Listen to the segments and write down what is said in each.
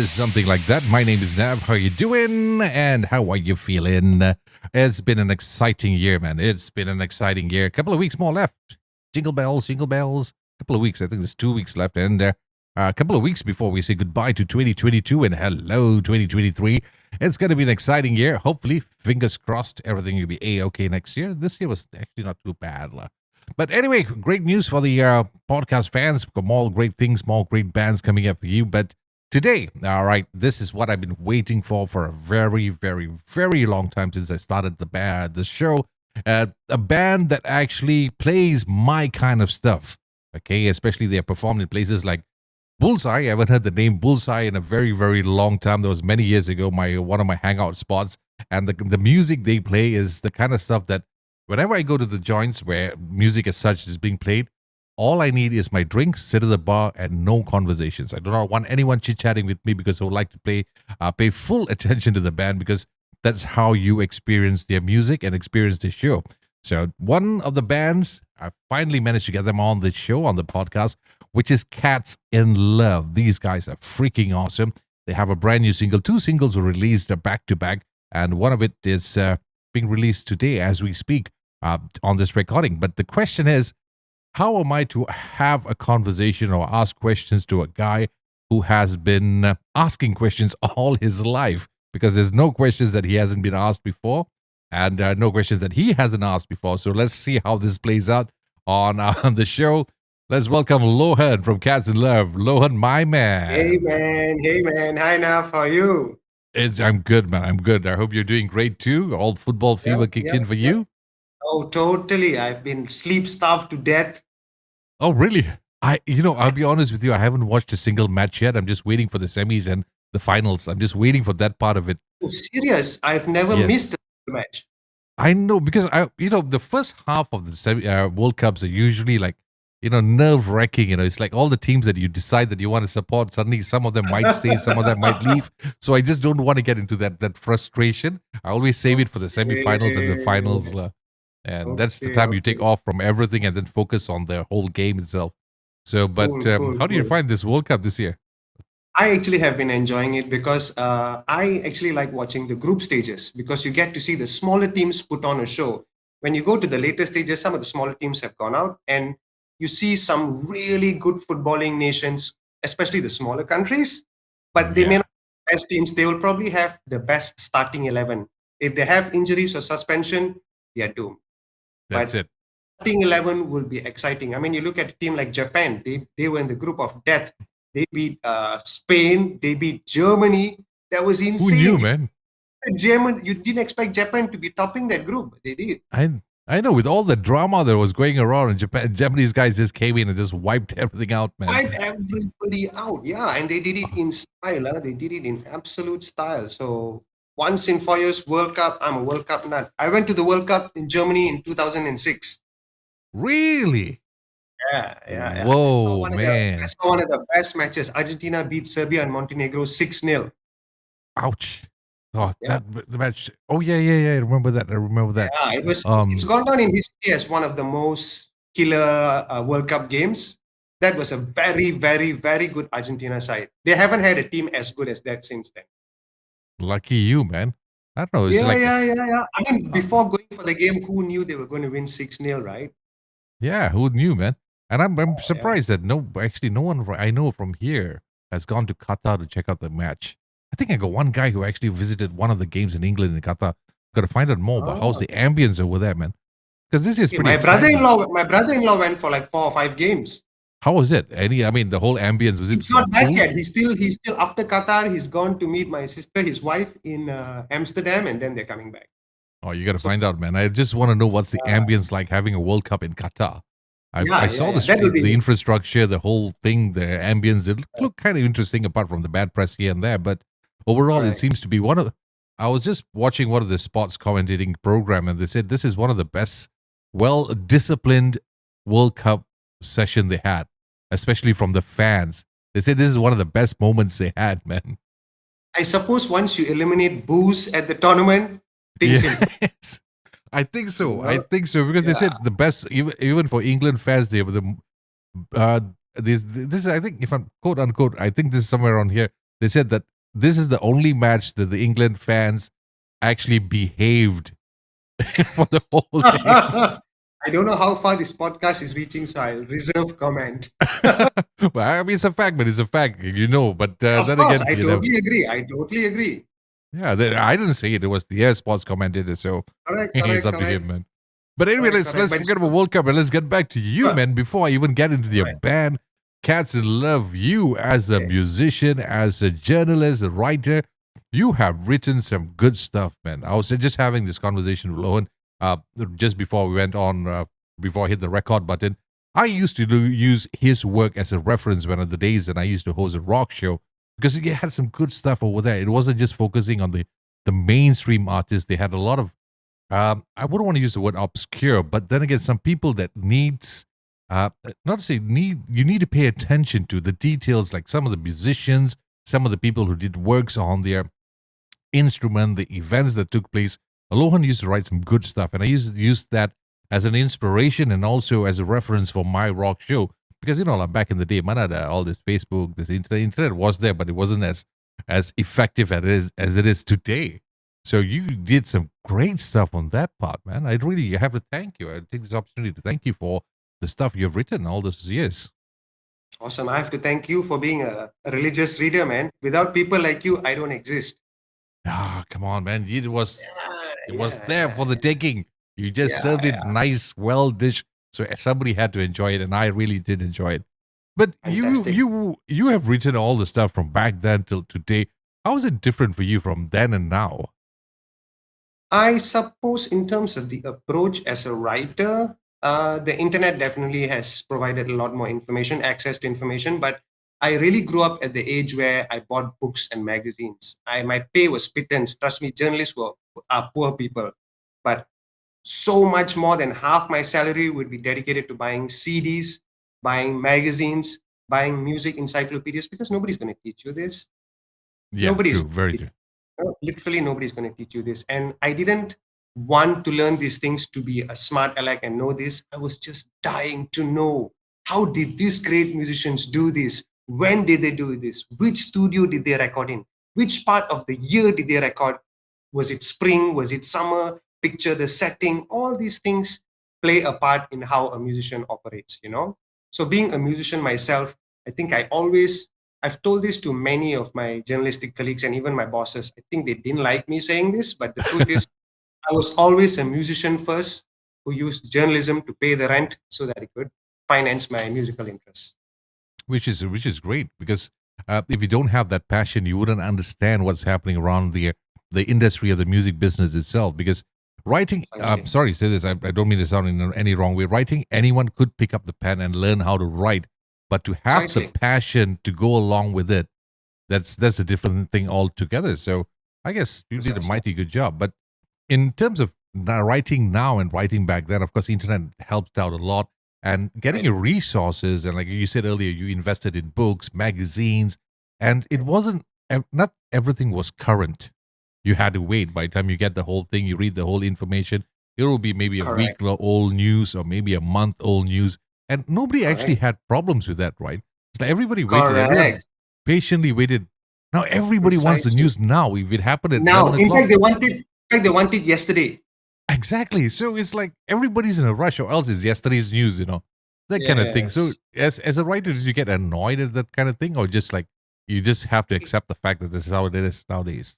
is something like that. My name is Nav. How you doing? And how are you feeling? It's been an exciting year, man. It's been an exciting year. A couple of weeks more left. Jingle bells, jingle bells. A couple of weeks. I think there's 2 weeks left. And a couple of weeks before we say goodbye to 2022 and hello 2023. It's going to be an exciting year. Hopefully, fingers crossed, everything will be A-okay next year. This year was actually not too bad. But anyway, great news for the podcast fans. More great things, more great bands coming up for you. But today, all right, this is what I've been waiting for a very, very, very long time since I started the show. A band that actually plays my kind of stuff. Okay, especially they are performed in places like Bullseye. I haven't heard the name Bullseye in a very, very long time. That was many years ago, one of my hangout spots. And the music they play is the kind of stuff that whenever I go to the joints where music as such is being played, all I need is my drink, sit at the bar, and no conversations. I do not want anyone chit-chatting with me because I would like to pay full attention to the band because that's how you experience their music and experience the show. So one of the bands, I finally managed to get them on the show, on the podcast, which is Cats in Love. These guys are freaking awesome. They have a brand new single. 2 singles were released back-to-back, and one of it is being released today as we speak on this recording. But the question is, how am I to have a conversation or ask questions to a guy who has been asking questions all his life? Because there's no questions that he hasn't been asked before and no questions that he hasn't asked before. So let's see how this plays out on the show. Let's welcome Lohan from Cats in Love. Lohan, my man. Hey, man. Hi, Nav. How are you? I'm good, man. I'm good. I hope you're doing great too. All football fever kicked in for you? Oh, totally. I've been sleep-starved to death. Oh, really? I'll be honest with you. I haven't watched a single match yet. I'm just waiting for the semis and the finals. I'm just waiting for that part of it. Oh, serious? I've never missed a match. I know because the first half of the World Cups are usually like, nerve-wracking. It's like all the teams that you decide that you want to support, suddenly some of them might stay, some of them might leave. So I just don't want to get into that frustration. I always save it for the semifinals and the finals. And that's the time you take off from everything and then focus on the whole game itself. So, but how do you find this World Cup this year? I actually have been enjoying it because I actually like watching the group stages because you get to see the smaller teams put on a show. When you go to the later stages, some of the smaller teams have gone out and you see some really good footballing nations, especially the smaller countries, but they may not have the best teams. They will probably have the best starting 11. If they have injuries or suspension, they are doomed. That's it. Starting 11 will be exciting. I mean, you look at a team like Japan, they were in the group of death. They beat Spain, they beat Germany. That was insane. Who knew, man? You didn't expect Japan to be topping that group, but they did. I know, with all the drama that was going around in Japan, Japanese guys just came in and just wiped everything out, man. Wiped everybody out, yeah. And they did it in style. They did it in absolute style. So once in 4 years, World Cup, I'm a World Cup nut. I went to the World Cup in Germany in 2006. Really? Yeah. Whoa, man. I saw one of the best matches. Argentina beat Serbia and Montenegro 6-0. Ouch. Oh, the match. Oh, yeah. I remember that. Yeah, it's gone down in history as one of the most killer World Cup games. That was a very, very, very good Argentina side. They haven't had a team as good as that since then. Lucky you, man. I don't know. Yeah. I mean, before going for the game, who knew they were going to win 6-0, right? Yeah, who knew, man? And I'm surprised that no one I know from here has gone to Qatar to check out the match. I think I got one guy who actually visited one of the games in England in Qatar. Got to find out more about how's the ambience over there, man. Because this is pretty exciting. My brother-in-law went for like 4 or 5 games. How was it? The whole ambience, was it? He's not back yet. He's still after Qatar. He's gone to meet my sister, his wife, in Amsterdam, and then they're coming back. Oh, you got to find out, man. I just want to know what's the ambience like having a World Cup in Qatar. I saw the infrastructure, the whole thing, the ambience. It looked kind of interesting apart from the bad press here and there. But overall, it seems to be I was just watching one of the sports commentating program and they said this is one of the best, well-disciplined World Cup session they had, especially from the fans. They said this is one of the best moments they had, man. I suppose once you eliminate booze at the tournament, things yes. I think so. Because they said the best, even for England fans, they were this. I think if I'm quote unquote, I think this is somewhere around here. They said that this is the only match that the England fans actually behaved for the whole thing. I don't know how far this podcast is reaching, so I'll reserve comment. But I mean, it's a fact, but it's a fact, you know. But Of then course, again, I totally agree. I totally agree. yeah, I didn't say it. It was the Air Sports commentator, so Correct, it's correct, up to him, correct, man. But anyway, correct, let's correct. let's But forget about World Cup and let's get back to you, sure, man. Before I even get into your right. band, Cats in Love, you as a Okay. musician, as a journalist, a writer, you have written some good stuff, man. I was just having this conversation with Lohan uh, just before we went on, before I hit the record button. I used to use his work as a reference when of the days that I used to host a rock show because he had some good stuff over there. It wasn't just focusing on the mainstream artists. They had a lot of I wouldn't want to use the word obscure, but then again, some people that needs not to say need you need to pay attention to the details, like some of the musicians, some of the people who did works on their instrument, the events that took place. Alohan used to write some good stuff, and I used to use that as an inspiration and also as a reference for my rock show. Because like back in the day, manada, all this Facebook, this internet was there, but it wasn't as effective as it is today. So you did some great stuff on that part, man. I really have to thank you. I take this opportunity to thank you for the stuff you've written all those years. Awesome. I have to thank you for being a religious reader, man. Without people like you, I don't exist. Ah, come on, man. It was Yeah, there for the taking. You just yeah, served it yeah. nice, well dish. So somebody had to enjoy it, and I really did enjoy it. But Fantastic. you have written all the stuff from back then till today. How is it different for you from then and now? I suppose, in terms of the approach as a writer, the internet definitely has provided a lot more information, access to information. But I really grew up at the age where I bought books and magazines. My pay was pittance. Trust me, journalists are poor people. But so much more than half my salary would be dedicated to buying CDs, buying magazines, buying music encyclopedias, because nobody's going to teach you this. Yeah, Nobody's true, very true. literally nobody's going to teach you this. And I didn't want to learn these things to be a smart aleck and know this. I was just dying to know, how did these great musicians do this? When did they do this? Which studio did they record in? Which part of the year did they record? Was it spring? Was it summer? Picture the setting. All these things play a part in how a musician operates. So being a musician myself, I think I've told this to many of my journalistic colleagues and even my bosses. I think they didn't like me saying this, but the truth is, I was always a musician first who used journalism to pay the rent so that it could finance my musical interests. Which is great because if you don't have that passion, you wouldn't understand what's happening around the industry of the music business itself. Because writing, Precisely. sorry to say this, I don't mean to sound in any wrong way. Writing, anyone could pick up the pen and learn how to write, but to have the Precisely. passion to go along with it, that's a different thing altogether. So I guess you did a Precisely. mighty good job. But in terms of writing now and writing back then, of course, internet helped out a lot. And getting Right. your resources, and like you said earlier, you invested in books, magazines, and it wasn't not everything was current. You had to wait. By the time you get the whole thing, you read the whole information. It will be maybe a week Correct. old news or maybe a month old news, and nobody actually Correct. had problems with that, right? It's like everybody waited. Everyone Correct. patiently waited. Now everybody wants the Precisely. news now. If it happened at Now, 11 o'clock, in fact, they want it yesterday. exactly. So it's like everybody's in a rush, or else it's yesterday's news, that kind of thing. So Yes. as a writer, did you get annoyed at that kind of thing, or just like you just have to accept the fact that this is how it is nowadays?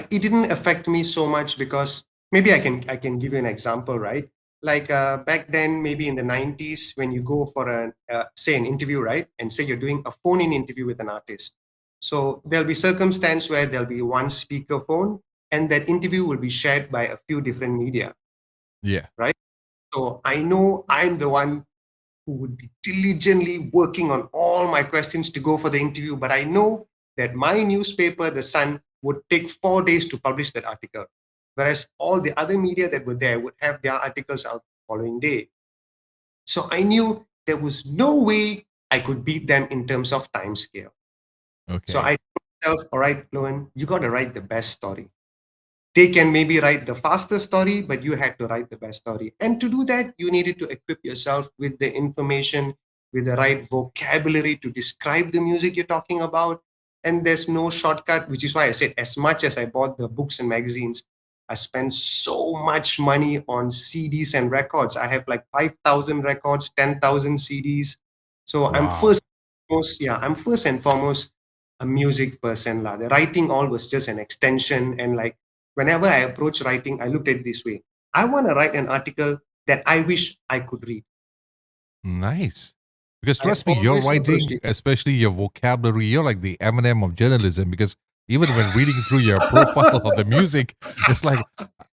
It didn't affect me so much because maybe I can give you an example, right? Like back then, maybe in the 90s, when you go for say an interview, right, and say you're doing a phone-in interview with an artist, so there'll be circumstance where there'll be one speaker phone, and that interview will be shared by a few different media, Yeah. right? So I know I'm the one who would be diligently working on all my questions to go for the interview. But I know that my newspaper, The Sun, would take 4 days to publish that article, whereas all the other media that were there would have their articles out the following day. So I knew there was no way I could beat them in terms of time scale. So Okay. I told myself, all right, Lohan, you got to write the best story. They can maybe write the faster story, but you had to write the best story. And to do that, you needed to equip yourself with the information, with the right vocabulary to describe the music you're talking about. and there's no shortcut, which is why I said, as much as I bought the books and magazines, I spent so much money on CDs and records. I have like 5,000 records, 10,000 CDs. So Wow. I'm first and foremost a music person. The writing all was just an extension. And like whenever I approach writing, I looked at it this way. I want to write an article that I wish I could read. Nice. Because I trust me, your always approach writing, it. especially your vocabulary, you're like the Eminem of journalism. Because even when reading through your profile of the music, it's like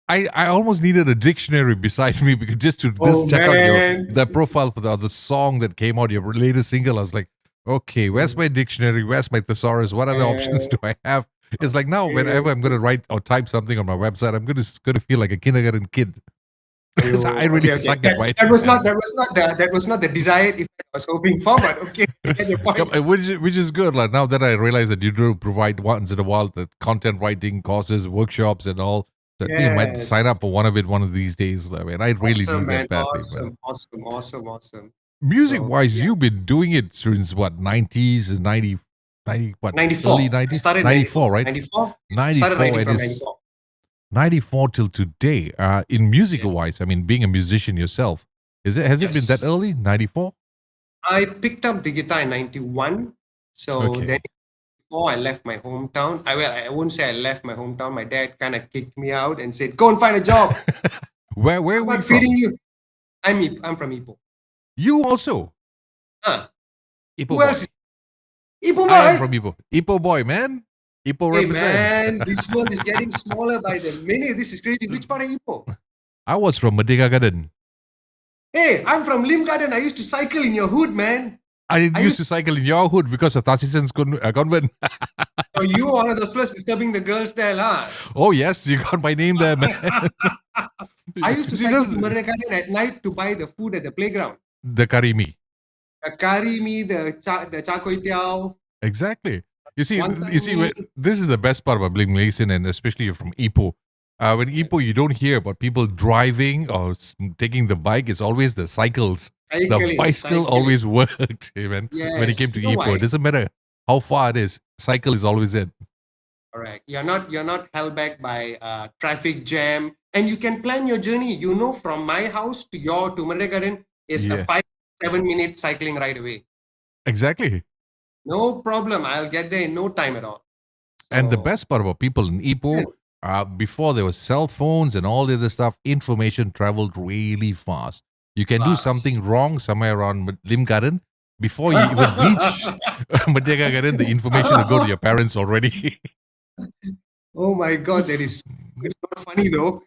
I almost needed a dictionary beside me because just to Oh just check out your man. the profile for the song that came out, your latest single. I was like, okay, where's my dictionary? Where's my thesaurus? What other options do I have? It's like now, whenever I'm going to write or type something on my website, I'm going to feel like a kindergarten kid. Because I really Okay, okay. suck at That writing, was man. not the desired effect I was hoping for, but okay, I get your point. Which is good. Like now that I realize that you do provide once in a while the content writing courses, workshops, and all. So I think I might sign Yes. up for one of it one of these days. I mean, I really Awesome, need man. that badly, man. Awesome, awesome, awesome, awesome. Music So wise, yeah, you've been doing it since what, 90s and 90 what, early 94. I 90s? started 94, 94. right? 94. Started 94, writing and from it's 94. 94 till today. In Yeah. musical wise, I mean, being a musician yourself, has it been that Yes. early? 94? I picked up the guitar in 91. So then Okay. before I left my hometown, I won't say I left my hometown. My dad kind of kicked me out and said, "Go and find a job. Where I'm were you not feeding from? you." I'm from Ipoh. You also? Huh. Ipo Who else boy. is Ipoh I am boy? from Ipo. Ipo boy, man. Ipo Hey represent. man, this world is getting smaller by the minute. This is crazy. Which part of Ipoh? I was from Merdeka Garden. Hey, I'm from Lim Garden. I used to cycle in your hood, man. I I used used to cycle in your hood because of Tasisan's convent. so you were one of those first disturbing the girls there, lah. Oh, yes, you got my name there, man. I used to See, cycle that's to Merdeka Garden at night to buy the food at the playground. the Karimi. The curry mee, the char kway teow, Exactly. You see, wonton mee. this is the best part about being Malaysian, and especially you're from Ipoh. When Ipoh, you don't hear about people driving or taking the bike. It's always the cycles. The Cycling, bicycle cycling. always worked, man. When it came Yes. to You know Ipoh, it why? doesn't matter how far it is. Cycle is always it. Correct. You're not held back by traffic jam, and you can plan your journey. You know, from my house to Merdeka Garden is a Yeah, 5 7 minute cycling ride away. exactly. No problem. I'll get there in no time at all. And the So best part about people in yeah. Ipoh, before there was cell phones and all the other stuff, information traveled really fast. You can do something Fast. wrong somewhere around Lim Garden. Before you even reach Merdeka Garden, the information will go to your parents already. Oh my God, that is it's not funny though.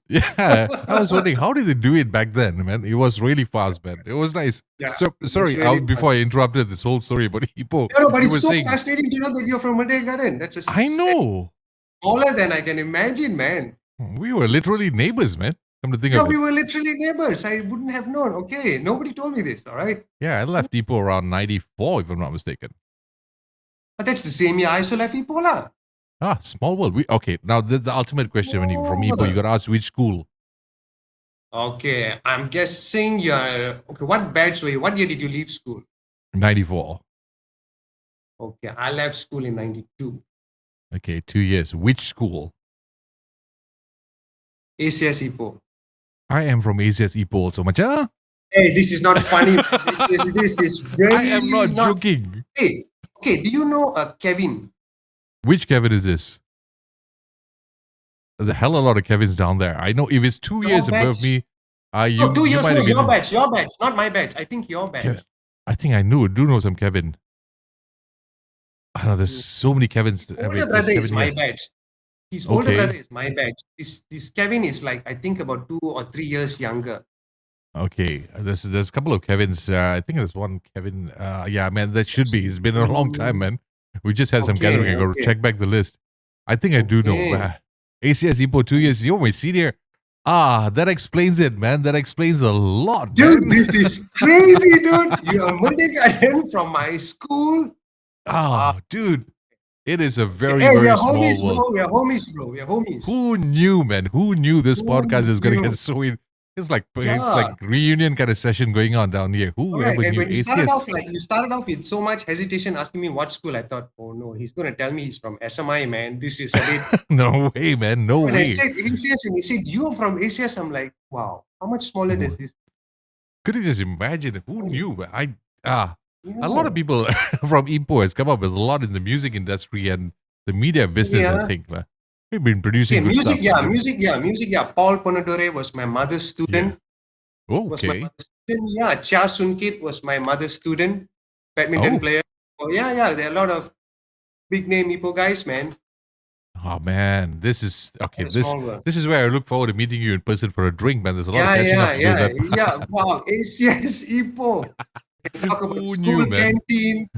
Yeah, I was wondering how did they do it back then, man? It was really fast, man. It was nice. Yeah, So it's sorry, really before fast. I interrupted this whole story about Ipoh, No, no, but you it's were so saying, fascinating to know that you're from Merdeka Garden. I That's know smaller than I can imagine, man. we were literally neighbors, man. Come to think Yeah, of we it. were literally neighbors. I wouldn't have known. Okay, nobody told me this. All right, Yeah, I left Ipoh around 94, if I'm not mistaken. but that's the same year I also left Ipoh. Ah, small world. Okay, now the ultimate question when you from Ipoh, you Oh. got to ask which school? Okay, I'm guessing you're okay. What batch were you? What year did you leave school? 94. Okay, I left school in 92. Okay, 2 years. Which school? ACS Ipoh. I am from ACS Ipoh also, Macha. Hey, this is not funny, man. This is I am really not not. joking. Hey, okay. Do you know Kevin? Which Kevin is this? There's a hell of a lot of Kevins down there. I know if it's 2 years Your above batch? me, No, you 2 years. might No, have your been. batch. Your batch, not my batch. I think your batch. I think I do know some Kevin. I know there's Mm. so many Kevins. Older Wait, there's brother is Kevin my here. batch. His older brother Okay, is my batch. This Kevin is like I think about 2 or 3 years younger. okay. There's a couple of Kevins. I think there's one Kevin. Yeah, man, that should be. It's been a long time, Mm, man. We just had some gathering. okay, I got to okay, check back the list. I think I do know. okay. ACS Ipoh 2 years. You're my senior. Ah, that explains it, man. That explains a lot, Dude, man. this is crazy, dude. You are Mundagaden from my school. Wow. Ah, dude, it is a very, Hey, we very are small homies, world. bro. We are homies, bro. We are homies. Who knew, man? Who knew this Who podcast is going to knew? get so in? it's Yeah, like reunion kind of session going on down here. correct. Whoever And knew when ACS? you started off with so much hesitation asking me what school, I thought, oh no, he's going to tell me he's from SMI, man. This is a bit. No way, man. No When I way. said ACS and he said, you're from ACS, I'm like, wow, how much smaller does Who- this? Could you just imagine? Who knew? A lot of Yeah. people from Ipoh has come up with a lot in the music industry and the media business. I Yeah. think we've been Okay, producing good stuff. music, yeah. Paul Ponadore was my mother's Yeah. student. Was my Okay. mother's student. Yeah, Chia Sunkit was my mother's student, badminton Oh. player. Oh yeah. There are a lot of big name Ipoh guys, man. Oh man, this is okay. What a small world. This is where I look forward to meeting you in person for a drink, man. There's a lot of catching up to do that. Yeah. Wow, ACS Ipoh. Talk about Who school knew, man? canteen.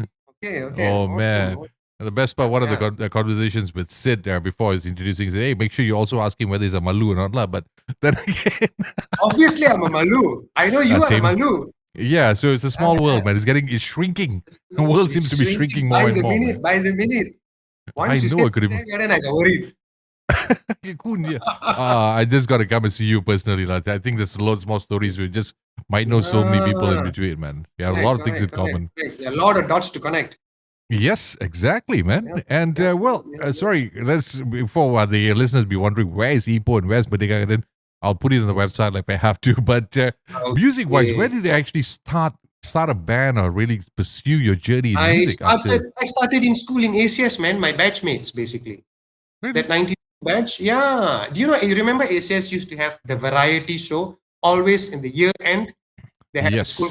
Okay, Oh awesome. man. And the best part, one of the Yeah. conversations with Sid there before he's introducing, he said, "Hey, make sure you also ask him whether he's a Malu or not, lah." But then again, Obviously, I'm a Malu. I know you are a same. Malu. Yeah, so it's a Yeah, small world, yeah. man. It's shrinking. The world seems It's to be shrinking shrinking more by and the more, man. minute, by the minute. I Once you know say I could have. then I got worried. I just got to come and see you personally. Like, I think there's loads more stories. We just might know so many people in Yeah, between, man. We have a lot of things in common. correct. There are a lot of dots to connect. Yes, exactly, man. Yeah, And yeah. sorry, let's before the listeners be wondering where is Ipoh and where's Merdeka Garden, I'll put it on the Yes. website like I have to. But music wise, where Okay. did you actually start a band or really pursue your journey in music after? I started in school in ACS, man. My batchmates, basically. That Really? 90 batch. Yeah. Do you know, you remember ACS used to have the variety show always in the year end? They had the school.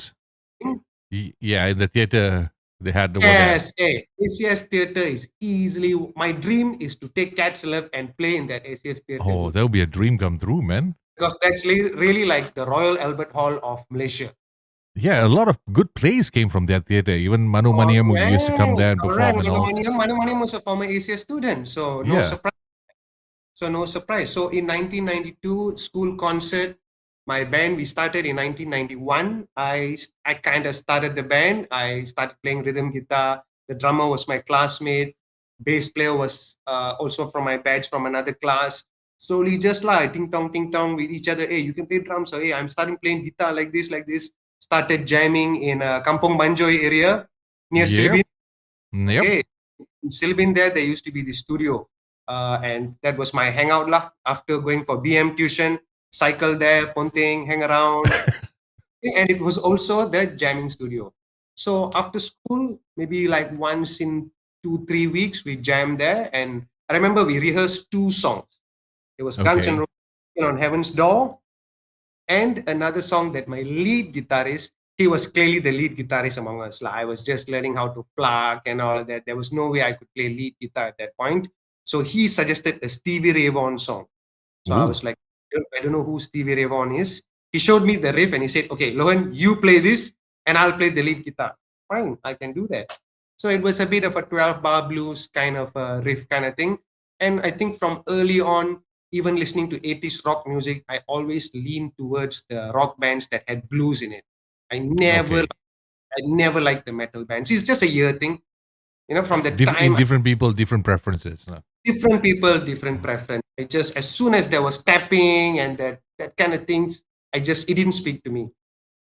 Yes. Yeah, in the theater they had over there. Yes, hey, ACS Theatre is easily my dream is to take Cats Love and play in that ACS Theatre Oh, that would be a dream come true, man. because that's really like the Royal Albert Hall of Malaysia. Yeah, a lot of good plays came from that theater. Even Manu Maniam who used to come there and Correct. perform and all. Manu Maniam was a former ACS student, so no Yeah. surprise. So no surprise. So in 1992, school concert, my band we started in 1991. I kind of started the band. I started playing rhythm guitar. The drummer was my classmate. Bass player was also from my batch from another class. Slowly, just like ting tong with each other. Hey, you can play drums. So hey, I'm starting playing guitar like this, like this. Started jamming in Kampong Banjoy area near Yep. Silibin. Yep. Okay, in Silbin there used to be the studio, and that was my hangout lah. After going for BM tuition, cycle there, ponting, hang around, and it was also the jamming studio. So after school, maybe like once in 2 3 weeks, we jammed there, and I remember we rehearsed two songs. It was Guns N' Okay. Roses on Heaven's Door, and another song that my lead guitarist, he was clearly the lead guitarist among us. Like, I was just learning how to plug and all that. There was no way I could play lead guitar at that point. So he suggested a Stevie Ray Vaughan song. So I Ooh. was like, I don't know who Stevie Ray Vaughan is. He showed me the riff and he said, okay, Lohan, you play this and I'll play the lead guitar. Fine, I can do that. So it was a bit of a 12 bar blues kind of a riff kind of thing. And I think from early on, even listening to 80s rock music, I always leaned towards the rock bands that had blues in it. I never, Okay. I never liked the metal bands. It's just a year thing. You know, from the In time different people, different preferences. No? different people, different preference. I just as soon as there was tapping and that kind of things, it didn't speak to me.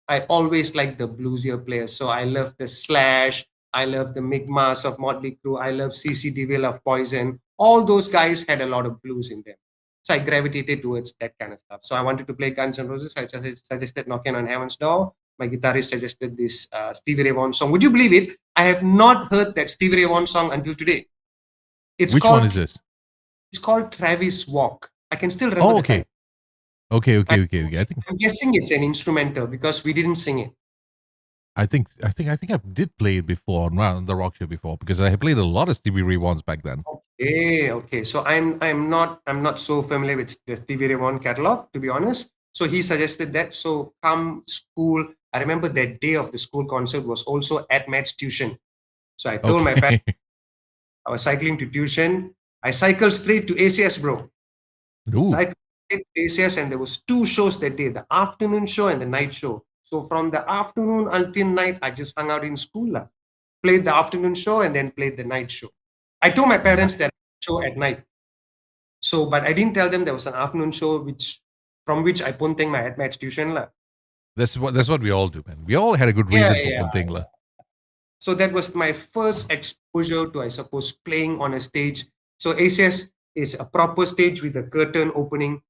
I always liked the bluesier players. So I love the Slash, I love the Mi'kmaq of Motley Crue, I love CC DeVille of Poison. All those guys had a lot of blues in them. So I gravitated towards that kind of stuff. So I wanted to play Guns N' Roses. I suggested Knocking on Heaven's Door. My guitarist suggested this Stevie Ray Vaughan song. Would you believe it? I have not heard that Stevie Ray Vaughan song until today. It's Which one called is this? it's called Travis Walk. I can still remember Oh, the okay. title. Okay. I'm guessing it's an instrumental because we didn't sing it. I did play it before on the rock show before because I had played a lot of Stevie Ray Vaughns back then. Okay. So I'm not so familiar with the Stevie Ray Vaughan catalog, to be honest. So he suggested that. So come school, I remember that day of the school concert was also at Matt's tuition. So I told my parents Okay. I was cycling to tuition. I cycled straight to ACS, bro. Ooh. Cycled straight to ACS, and there was two shows that day: the afternoon show and the night show. So from the afternoon until night, I just hung out in school, lah. Played the afternoon show and then played the night show. I told my parents that show at night. So, but I didn't tell them there was an afternoon show, which from which I ponteng my maths tuition lah. That's what we all do, man. We all had a good Yeah, reason for yeah. Ponting, lah. So that was my first exposure to, I suppose, playing on a stage. So ACS is a proper stage with a curtain opening.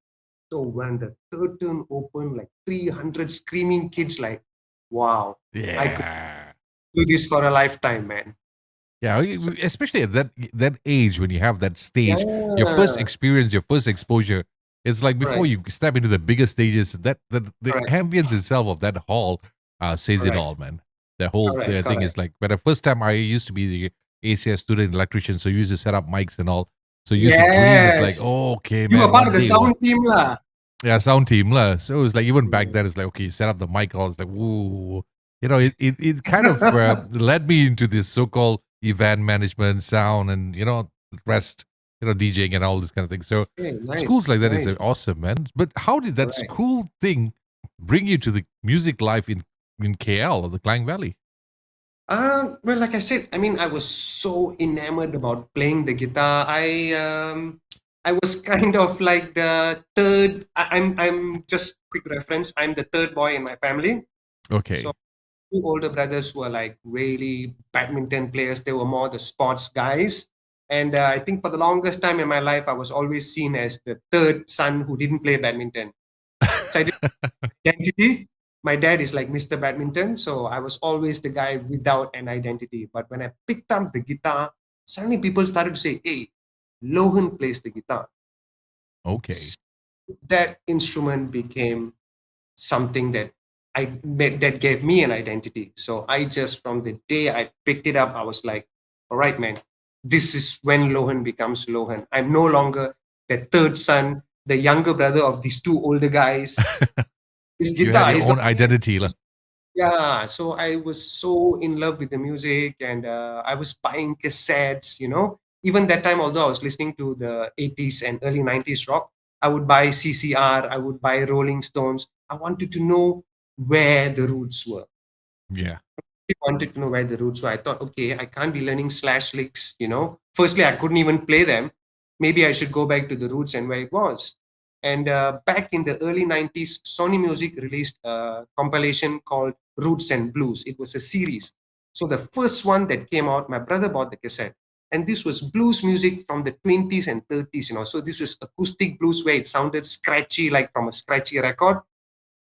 So when the curtain opened, like 300 screaming kids, like, wow, I could Yeah. do this for a lifetime, man. Yeah, So, especially at that age when you have that stage, your first yeah, experience, your first exposure. It's like before correct, you step into the bigger stages, that the correct, ambience itself of that hall says it correct, all, man. The whole correct, thing correct. is like when the first time I used to be the ACS student electrician, so you used to set up mics and all. So you used to dream. It's like, Yes, oh, okay, you were man, part of one the day, oh, sound team, lah. yeah, sound team lah. So it's like even back Mm. then, it's like okay, set up the mic. All it's like, woo, it kind of led me into this so-called event management, sound, and rest, DJing and all this kind of thing. So Okay, schools nice, like that is nice. awesome, man. But how did that Correct. school thing bring you to the music life in KL or the Klang Valley? Well, like I said, I mean, I was so enamored about playing the guitar. I was kind of like the third. I'm just quick reference. I'm the third boy in my family. So Okay, two older brothers were like really badminton players. They were more the sports guys. And I think for the longest time in my life, I was always seen as the third son who didn't play badminton. So I identity. My dad is like Mr. Badminton, so I was always the guy without an identity. But when I picked up the guitar, suddenly people started to say, "Hey, Lohan plays the guitar." okay, That instrument became something that gave me an identity. So I just from the day I picked it up, I was like, "All right, man, this is when Lohan becomes Lohan. I'm no longer the third son, the younger brother of these two older guys. His you had guitar, your he's got own identity, lah. Yeah, so I was so in love with the music, and I was buying cassettes, Even that time, although I was listening to the 80s and early 90s rock, I would buy CCR, I would buy Rolling Stones. I wanted to know where the roots were. Yeah, I wanted to know where the roots were. I thought, okay, I can't be learning slash licks. Firstly, I couldn't even play them. Maybe I should go back to the roots and where it was. And back in the early 90s, Sony Music released a compilation called Roots and Blues. It was a series. So the first one that came out, my brother bought the cassette. And this was blues music from the 20s and 30s. So this was acoustic blues where it sounded scratchy, like from a scratchy record.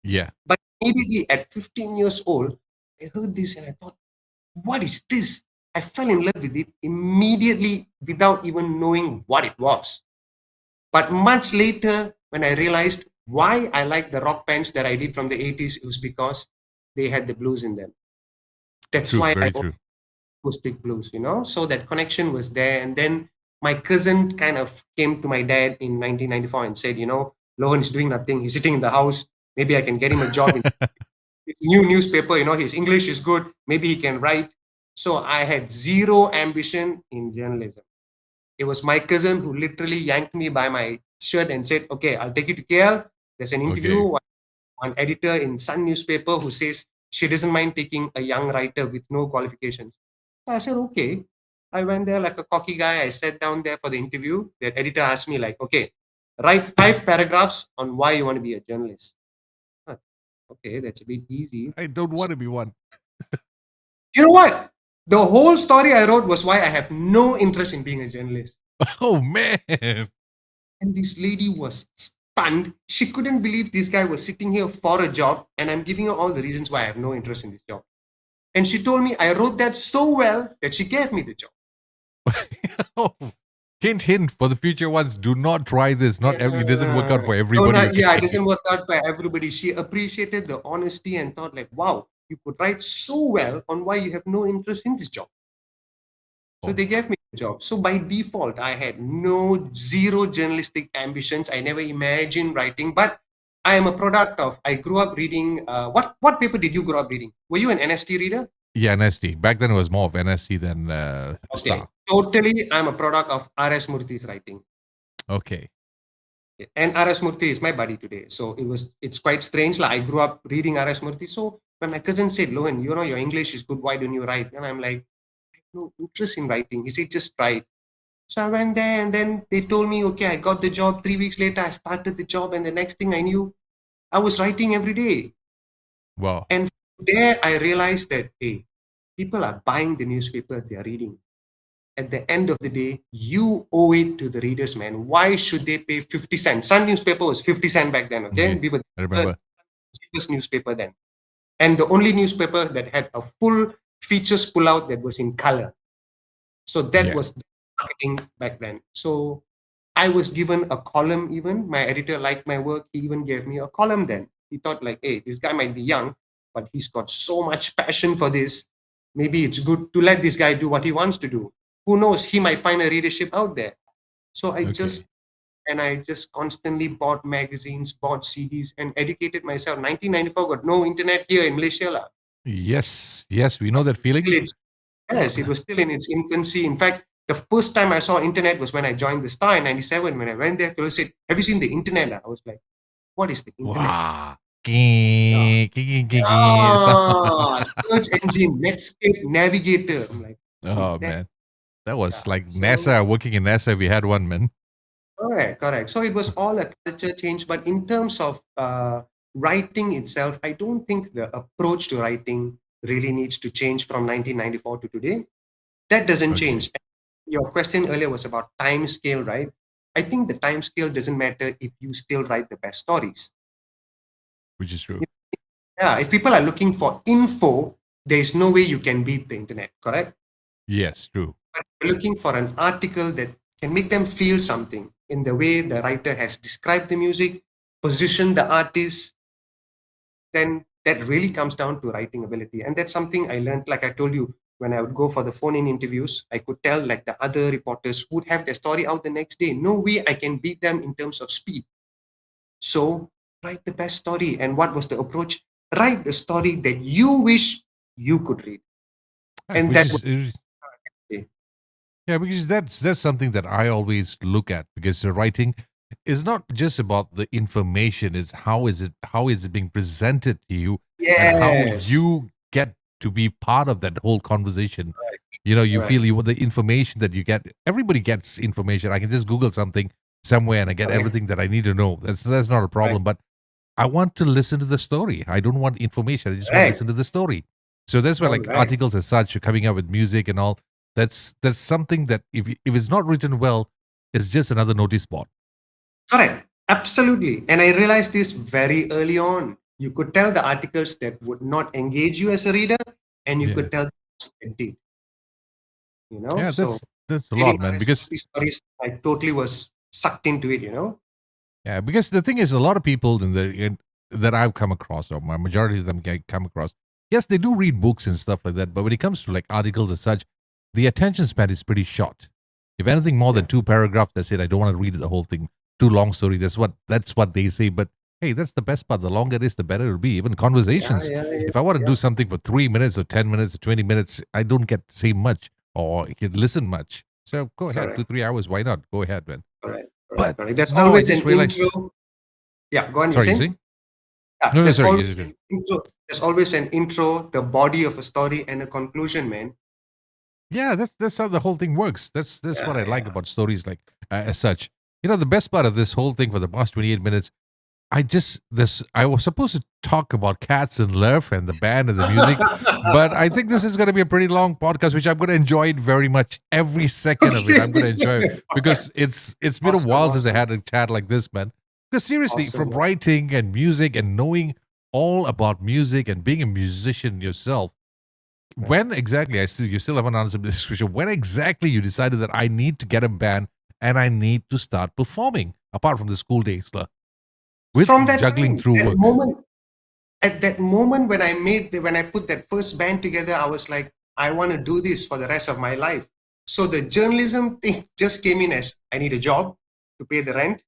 yeah. But immediately at 15 years old, I heard this and I thought, what is this? I fell in love with it immediately without even knowing what it was. But much later, when I realized why I liked the rock bands that I did from the 80s, it was because they had the blues in them. That's True, why I very own true. acoustic blues. So that connection was there. And then my cousin kind of came to my dad in 1994 and said, Lohan is doing nothing. He's sitting in the house. Maybe I can get him a job in his new newspaper. His English is good. Maybe he can write. So I had zero ambition in journalism. It was my cousin who literally yanked me by my shirt and said, "Okay, I'll take you to KL. There's an interview. Okay, One editor in Sun newspaper who says she doesn't mind taking a young writer with no qualifications." So I said, "Okay." I went there like a cocky guy. I sat down there for the interview. That editor asked me, like, "Okay, write 5 paragraphs on why you want to be a journalist." Huh, okay, that's a bit easy. I don't So, want to be one. you know what? The whole story I wrote was why I have no interest in being a journalist. Oh man. And this lady was stunned. She couldn't believe this guy was sitting here for a job, and I'm giving her all the reasons why I have no interest in this job. And she told me I wrote that so well that she gave me the job. Oh, hint, hint for the future ones. Do not try this. Not every. It doesn't work out for No, everybody. not, yeah, it Okay. doesn't work out for everybody. She appreciated the honesty and thought, like, wow, you could write so well on why you have no interest in this job. So Oh they my. gave me the job. So by default, I had no zero journalistic ambitions. I never imagined writing, but I am a product of. I grew up reading. What paper did you grow up reading? Were you an NST reader? Yeah, NST. Back then it was more of NST than Okay, Star. totally. I'm a product of R.S. Murthy's writing, Okay. and R.S. Murthy is my buddy today. So it's quite strange. Like I grew up reading R.S. Murthy. So when my cousin said, "Lohan, your English is good. Why don't you write?" And I'm like, I have no interest in writing. He said, "Just try." So I went there and then they told me, okay, I got the job. 3 weeks later, I started the job. And the next thing I knew, I was writing every day. Wow. And there I realized that, hey, people are buying the newspaper they are reading. At the end of the day, you owe it to the readers, man. Why should they pay 50 cents? Sun newspaper was 50 cents back then, okay? Okay. We were I the remember. cheapest newspaper then. And the only newspaper that had a full features pull out that was in color. So that Yeah. was the marketing back then. So I was given a column even. My editor liked my work. He even gave me a column then. He thought like, hey, this guy might be young, but he's got so much passion for this. Maybe it's good to let this guy do what he wants to do. Who knows? He might find a readership out there. So Okay. I just constantly bought magazines, bought CDs, and educated myself. 1994 got no internet here in Malaysia. Lah. Yes. Yes. We know that Still, feeling. yes, it was still in its infancy. In fact, the first time I saw internet was when I joined the Star in 97. When I went there, Phil said, have you seen the internet? I was like, what is the internet? Wow. Yeah. So- Search engine, Netscape, Navigator. I'm like, what is oh that? man. That Yeah. was like So, NASA working in NASA. We had one man. correct, correct. So it was all a culture change. But in terms of writing itself, I don't think the approach to writing really needs to change from 1994 to today. That doesn't Okay. change. Your question earlier was about time scale, right? I think the time scale doesn't matter if you still write the best stories. Which is true. Yeah, if people are looking for info, there is no way you can beat the internet, correct? Yes. True. But if you're looking for an article that can make them feel something in the way the writer has described the music, position the artist, then that really comes down to writing ability. And that's something I learned, like I told you, when I would go for the phone-in interviews, I could tell like the other reporters would have their story out the next day. No way I can beat them in terms of speed. So write the best story. And what was the approach? Write the story that you wish you could read. And Which that is was it. yeah, because that's something that I always look at because the writing is not just about the information, is how is it being presented to you and how Yes. you get to be part of that whole conversation. Correct. You know, you Correct. feel you the information that you get, everybody gets information. I can just Google something somewhere and I get Correct. everything that I need to know. That's not a Correct. problem. But I want to listen to the story. I don't want information. I just want to Correct. listen to the story. So that's where All like right. articles as such are coming up with music and all. That's something that if it's not written well, it's just another notice board. Correct. Absolutely. And I realized this very early on. You could tell the articles that would not engage you as a reader, and you Yeah, could tell the ones that did, you know? yeah, So that's a reading lot, man. Alex Because Murphy's stories, I totally was sucked into it, you know? yeah, because the thing is, a lot of people that I've come across, or my majority of them get come across, yes, they do read books and stuff like that. But when it comes to like articles and such, the attention span is pretty short. If anything more Yeah. than two paragraphs, that's it. I don't want to read the whole thing. Too long story. That's what they say. But hey, that's the best part. The longer it is, the better it'll be. Even Yeah, conversations. yeah, yeah, If I want to yeah. do something for 3 minutes or 10 minutes or 20 minutes, I don't get to say much or I can listen much. So go ahead, two, Correct. 3 hours. Why not? Go ahead, man. Correct. Correct. But Correct. There's now I always just an realized. intro. Yeah, go on, you're Sorry, you saying? saying? Yeah, No, no, there's sorry. always Yes, yes. an intro. There's always an intro, the body of a story, and a conclusion, man. Yeah, that's how the whole thing works. That's what Yeah, I like yeah. about stories like as such. You know, the best part of this whole thing for the past 28 minutes, I was supposed to talk about cats and love and the band and the music, but I think this is going to be a pretty long podcast, which I'm going to enjoy it very much. Every second of it, I'm going to enjoy it because it's been a Awesome, while since I awesome, had a chat like this, man. Because seriously, awesome. from writing and music and knowing all about music and being a musician yourself, Right. when exactly you still haven't answered this question. When exactly you decided that I need to get a band and I need to start performing apart from the school days, lah, From with that juggling time, through that work? moment, at that moment when when I put that first band together, I was like, I want to do this for the rest of my life. So the journalism thing just came in as I need a job to pay the rent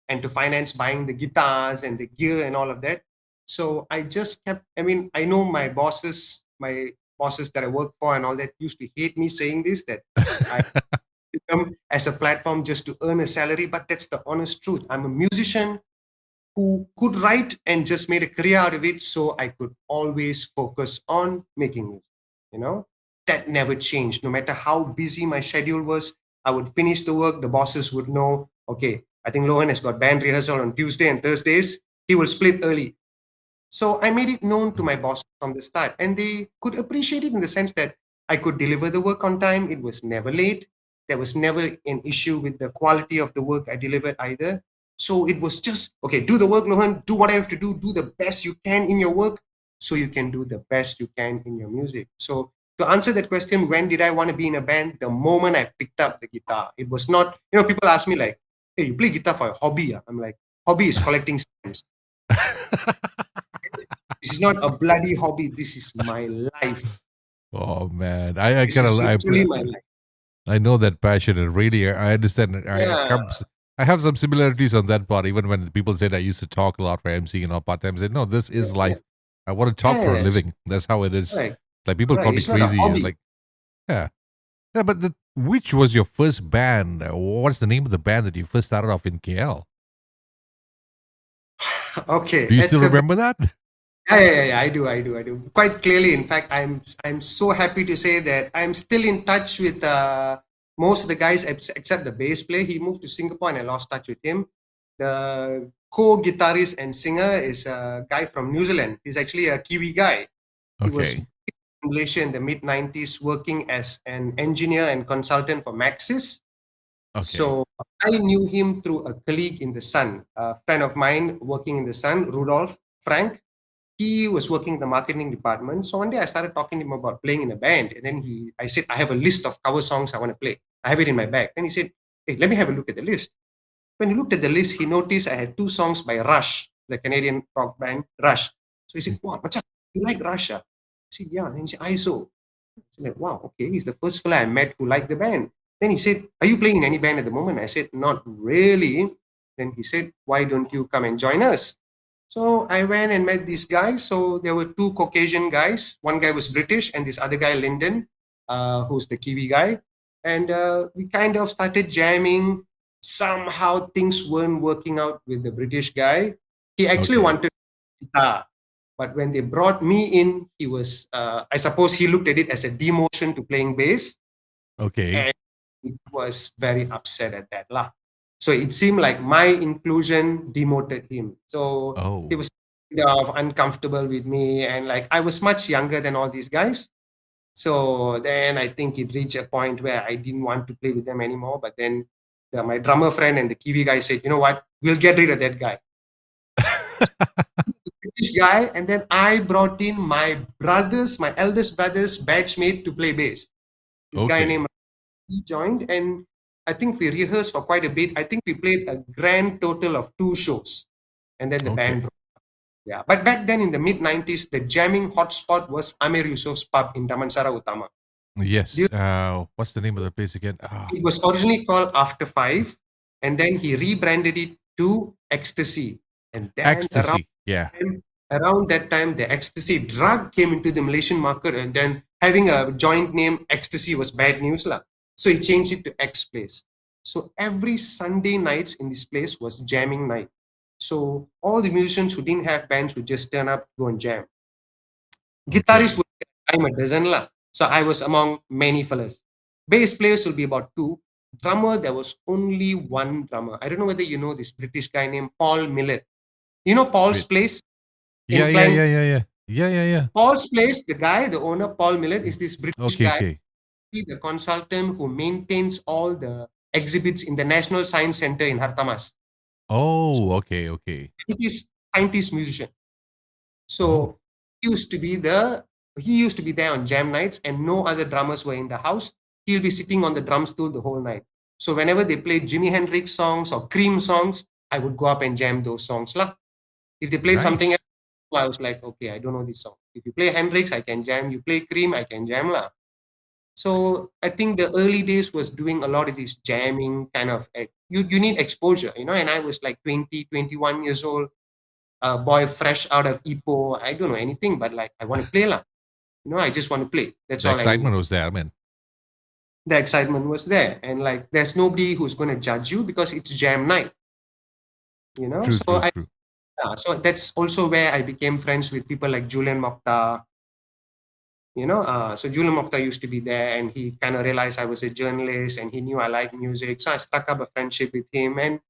and to finance buying the guitars and the gear and all of that. So I just kept, I mean, I know my bosses that I work for and all that used to hate me saying this, that I come as a platform just to earn a salary, but that's the honest truth. I'm a musician who could write and just made a career out of it, so I could always focus on making music. You know, that never changed. No matter how busy my schedule was, I would finish the work. The bosses would know, okay, I think Lohan has got band rehearsal on Tuesday and Thursdays. he will split early. So I made it known to my boss from the start, and they could appreciate it in the sense that I could deliver the work on time. It was never late. There was never an issue with the quality of the work I delivered either. So it was just, okay, do the work, Lohan, do what I have to do the best you can in your work so you can do the best you can in your music. So to answer that question, when did I want to be in a band? The moment I picked up the guitar. It was not, people ask me like, hey, you play guitar for a hobby? Ah?" I'm like, hobby is collecting stamps. This is not a bloody hobby. This is my life. Oh man, I This kind is of literally my life. I know that passion, and really I understand it. Yeah, I have some similarities on that part. Even when people said I used to talk a lot for MCing and all part time, I said no, this yeah, is yeah. life. I want to talk for a Yes, living. That's how it is. right, Like people call right. me It's not a crazy. It's hobby. like yeah, yeah. But which was your first band? What's the name of the band that you first started off in KL? Okay, Do you still it's a remember that? yeah. I do quite clearly. In fact, I'm so happy to say that I'm still in touch with most of the guys except the bass player. He moved to Singapore, and I lost touch with him. The co-guitarist and singer is a guy from New Zealand. He's actually a Kiwi guy. He was Okay, in Malaysia in the mid 90s working as an engineer and consultant for Maxis. okay, So I knew him through a colleague in the Sun, a friend of mine working in the Sun, Rudolph Frank. He was working in the marketing department. So one day I started talking to him about playing in a band. And then I said, I have a list of cover songs I want to play. I have it in my bag. Then he said, hey, let me have a look at the list. When he looked at the list, he noticed I had two songs by Rush, the Canadian rock band Rush. So he said, wow, Macha, you like Rush? Ah?" I said, yeah. And he said, I so. So like, wow, okay, he's the first fella I met who liked the band. Then he said, are you playing in any band at the moment? I said, not really. Then he said, why don't you come and join us? So I went and met these guys. So there were two Caucasian guys. One guy was British, and this other guy, Lyndon, who's the Kiwi guy. And we kind of started jamming. Somehow things weren't working out with the British guy. He actually okay, wanted guitar, but when they brought me in, he was, I suppose he looked at it as a demotion to playing bass, okay. and he was very upset at that. Lah. So it seemed like my inclusion demoted him. So he Oh, was kind of uncomfortable with me, and like I was much younger than all these guys. So then I think it reached a point where I didn't want to play with them anymore. But then my drummer friend and the Kiwi guy said, you know what, we'll get rid of that guy. British guy, and then I brought in my my eldest brother's batchmate to play bass. This guy okay, named he joined, and I think we rehearsed for quite a bit. I think we played a grand total of 2 shows, and then the band okay. broke. Yeah, but back then in the mid 90s, the jamming hotspot was Amir Yusuf's pub in Damansara Utama. Yes. What's the name of the place again? It was originally called After Five, and then he rebranded it to Ecstasy. And then Ecstasy. Yeah. around that time, the ecstasy drug came into the Malaysian market, and then having a joint name Ecstasy was bad news, lah. So he changed it to X Place. So every Sunday nights in this place was jamming night. So all the musicians who didn't have bands would just turn up, go and jam. Guitarists Okay. would be a dime a dozen lah. So I was among many fellas. Bass players will be about two. Drummer, there was only one drummer. I don't know whether you know this British guy named Paul Millett. You know Paul's Wait. place Yeah, in yeah, Klang. yeah, yeah, yeah. Yeah, yeah, yeah. Paul's place, the guy, the owner, Paul Millett, is this British Okay, guy, okay. the consultant who maintains all the exhibits in the National Science Center in Hartamas. Oh, okay, okay. Scientist musician. Oh, So he used to be there on jam nights, and no other drummers were in the house. He'll be sitting on the drum stool the whole night. So whenever they played Jimi Hendrix songs or Cream songs, I would go up and jam those songs lah. If they played something nice. else, I was like, okay, I don't know this song. If you play Hendrix, I can jam. You play Cream, I can jam lah. So I think the early days was doing a lot of this jamming kind of. You need exposure, and I was like 20, 21 years old, a boy fresh out of Ipoh. I don't know anything, but like I want to play lah. I just want to play. That's The all I need. excitement was there, man. The excitement was there, and like there's nobody who's going to judge you because it's jam night. True, So true, true. so that's also where I became friends with people like Julian Mokhtar. So Julian Mokhtar used to be there, and he kind of realized I was a journalist, and he knew I like music, so I stuck up a friendship with him, and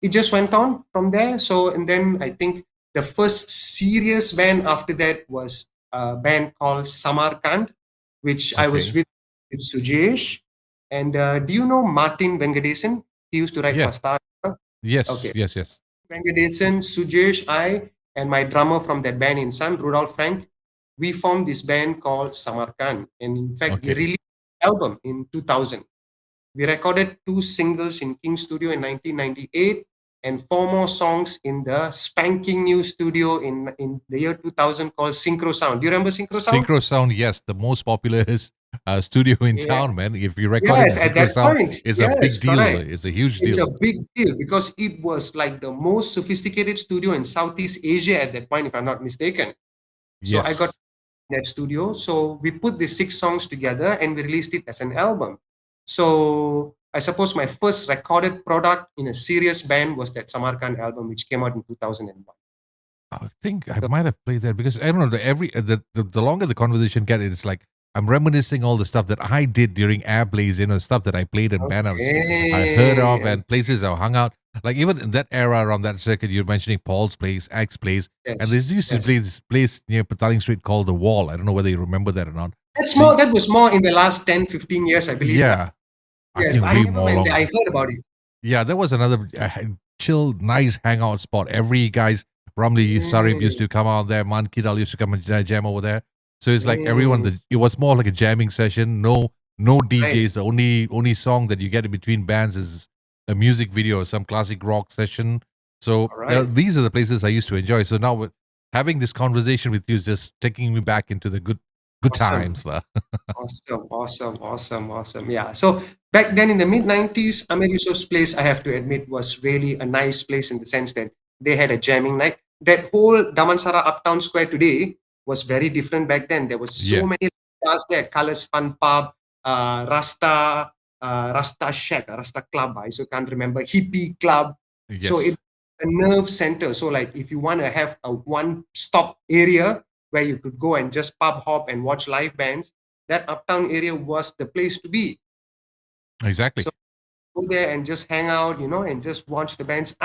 it just went on from there. So, and then I think The first serious band after that was a band called Samarkand, which I was Okay. with Sujesh. And do you know Martin Venkatesan? He used to write Yeah. for Star. Yes. Okay. Yes. Yes. Venkatesan, Sujesh, I, and my drummer from that band in Sun, Rudolph Frank, we formed this band called Samarkand. And in fact, we Okay. released an album in 2000. We recorded 2 singles in King Studio in 1998 and 4 more songs in the spanking new studio in the year 2000 called Synchro Sound. Do you remember Synchro Sound? Synchro Sound, yes, the most popular studio in Yeah. town, man. If you record in the Yes, at Synchro that Sound, point. it's a Yes, big deal. correct. It's a huge It's a deal. big deal because it was like the most sophisticated studio in Southeast Asia at that point, if I'm not mistaken. So I got Yes, that studio. So we put the 6 songs together and we released it as an album. So I suppose my first recorded product in a serious band was that Samarkand album, which came out in 2001. I think I So, might have played that because I don't know. The longer the conversation gets, it's like I'm reminiscing all the stuff that I did during airplays. Stuff that I played in band. I heard of okay. and places I hung out. Like even in that era around that circuit, you're mentioning Paul's place, X place, and Yes. there's used to Yes. be this place near Pataling Street called the Wall. I don't know whether you remember that or not. That's So more, that was more in the last 10, 15 years, I believe. La. yeah, I Yes. think I way never more went there. long. I heard about it. Yeah, there was another chill, nice hangout spot. Every guys, Ramli Sarib used Mm, to come out there. Man Kidal used to come and jam over there. So it's like everyone. mm, It was more like a jamming session. No right. DJs. The only song that you get in between bands is a music video or some classic rock session. So All right. these are the places I used to enjoy. So now having this conversation with you is just taking me back into the good Awesome. times, lah. Awesome, awesome, awesome, awesome. Yeah. So back then in the mid 90s, Ameriso's place, I have to admit, was really a nice place in the sense that they had a jamming night. That whole Damansara Uptown Square today was very different back then. There was so Yeah. many bars there, Colors Fun Pub, Rasta Shack, Rasta Club, I so can't remember, Hippie Club. So it Yes. a nerve center. So like if you want to have a one-stop area where you could go and just pub hop and watch live bands, that uptown area was the place to be. Exactly. So go there and just hang out, and just watch the bands.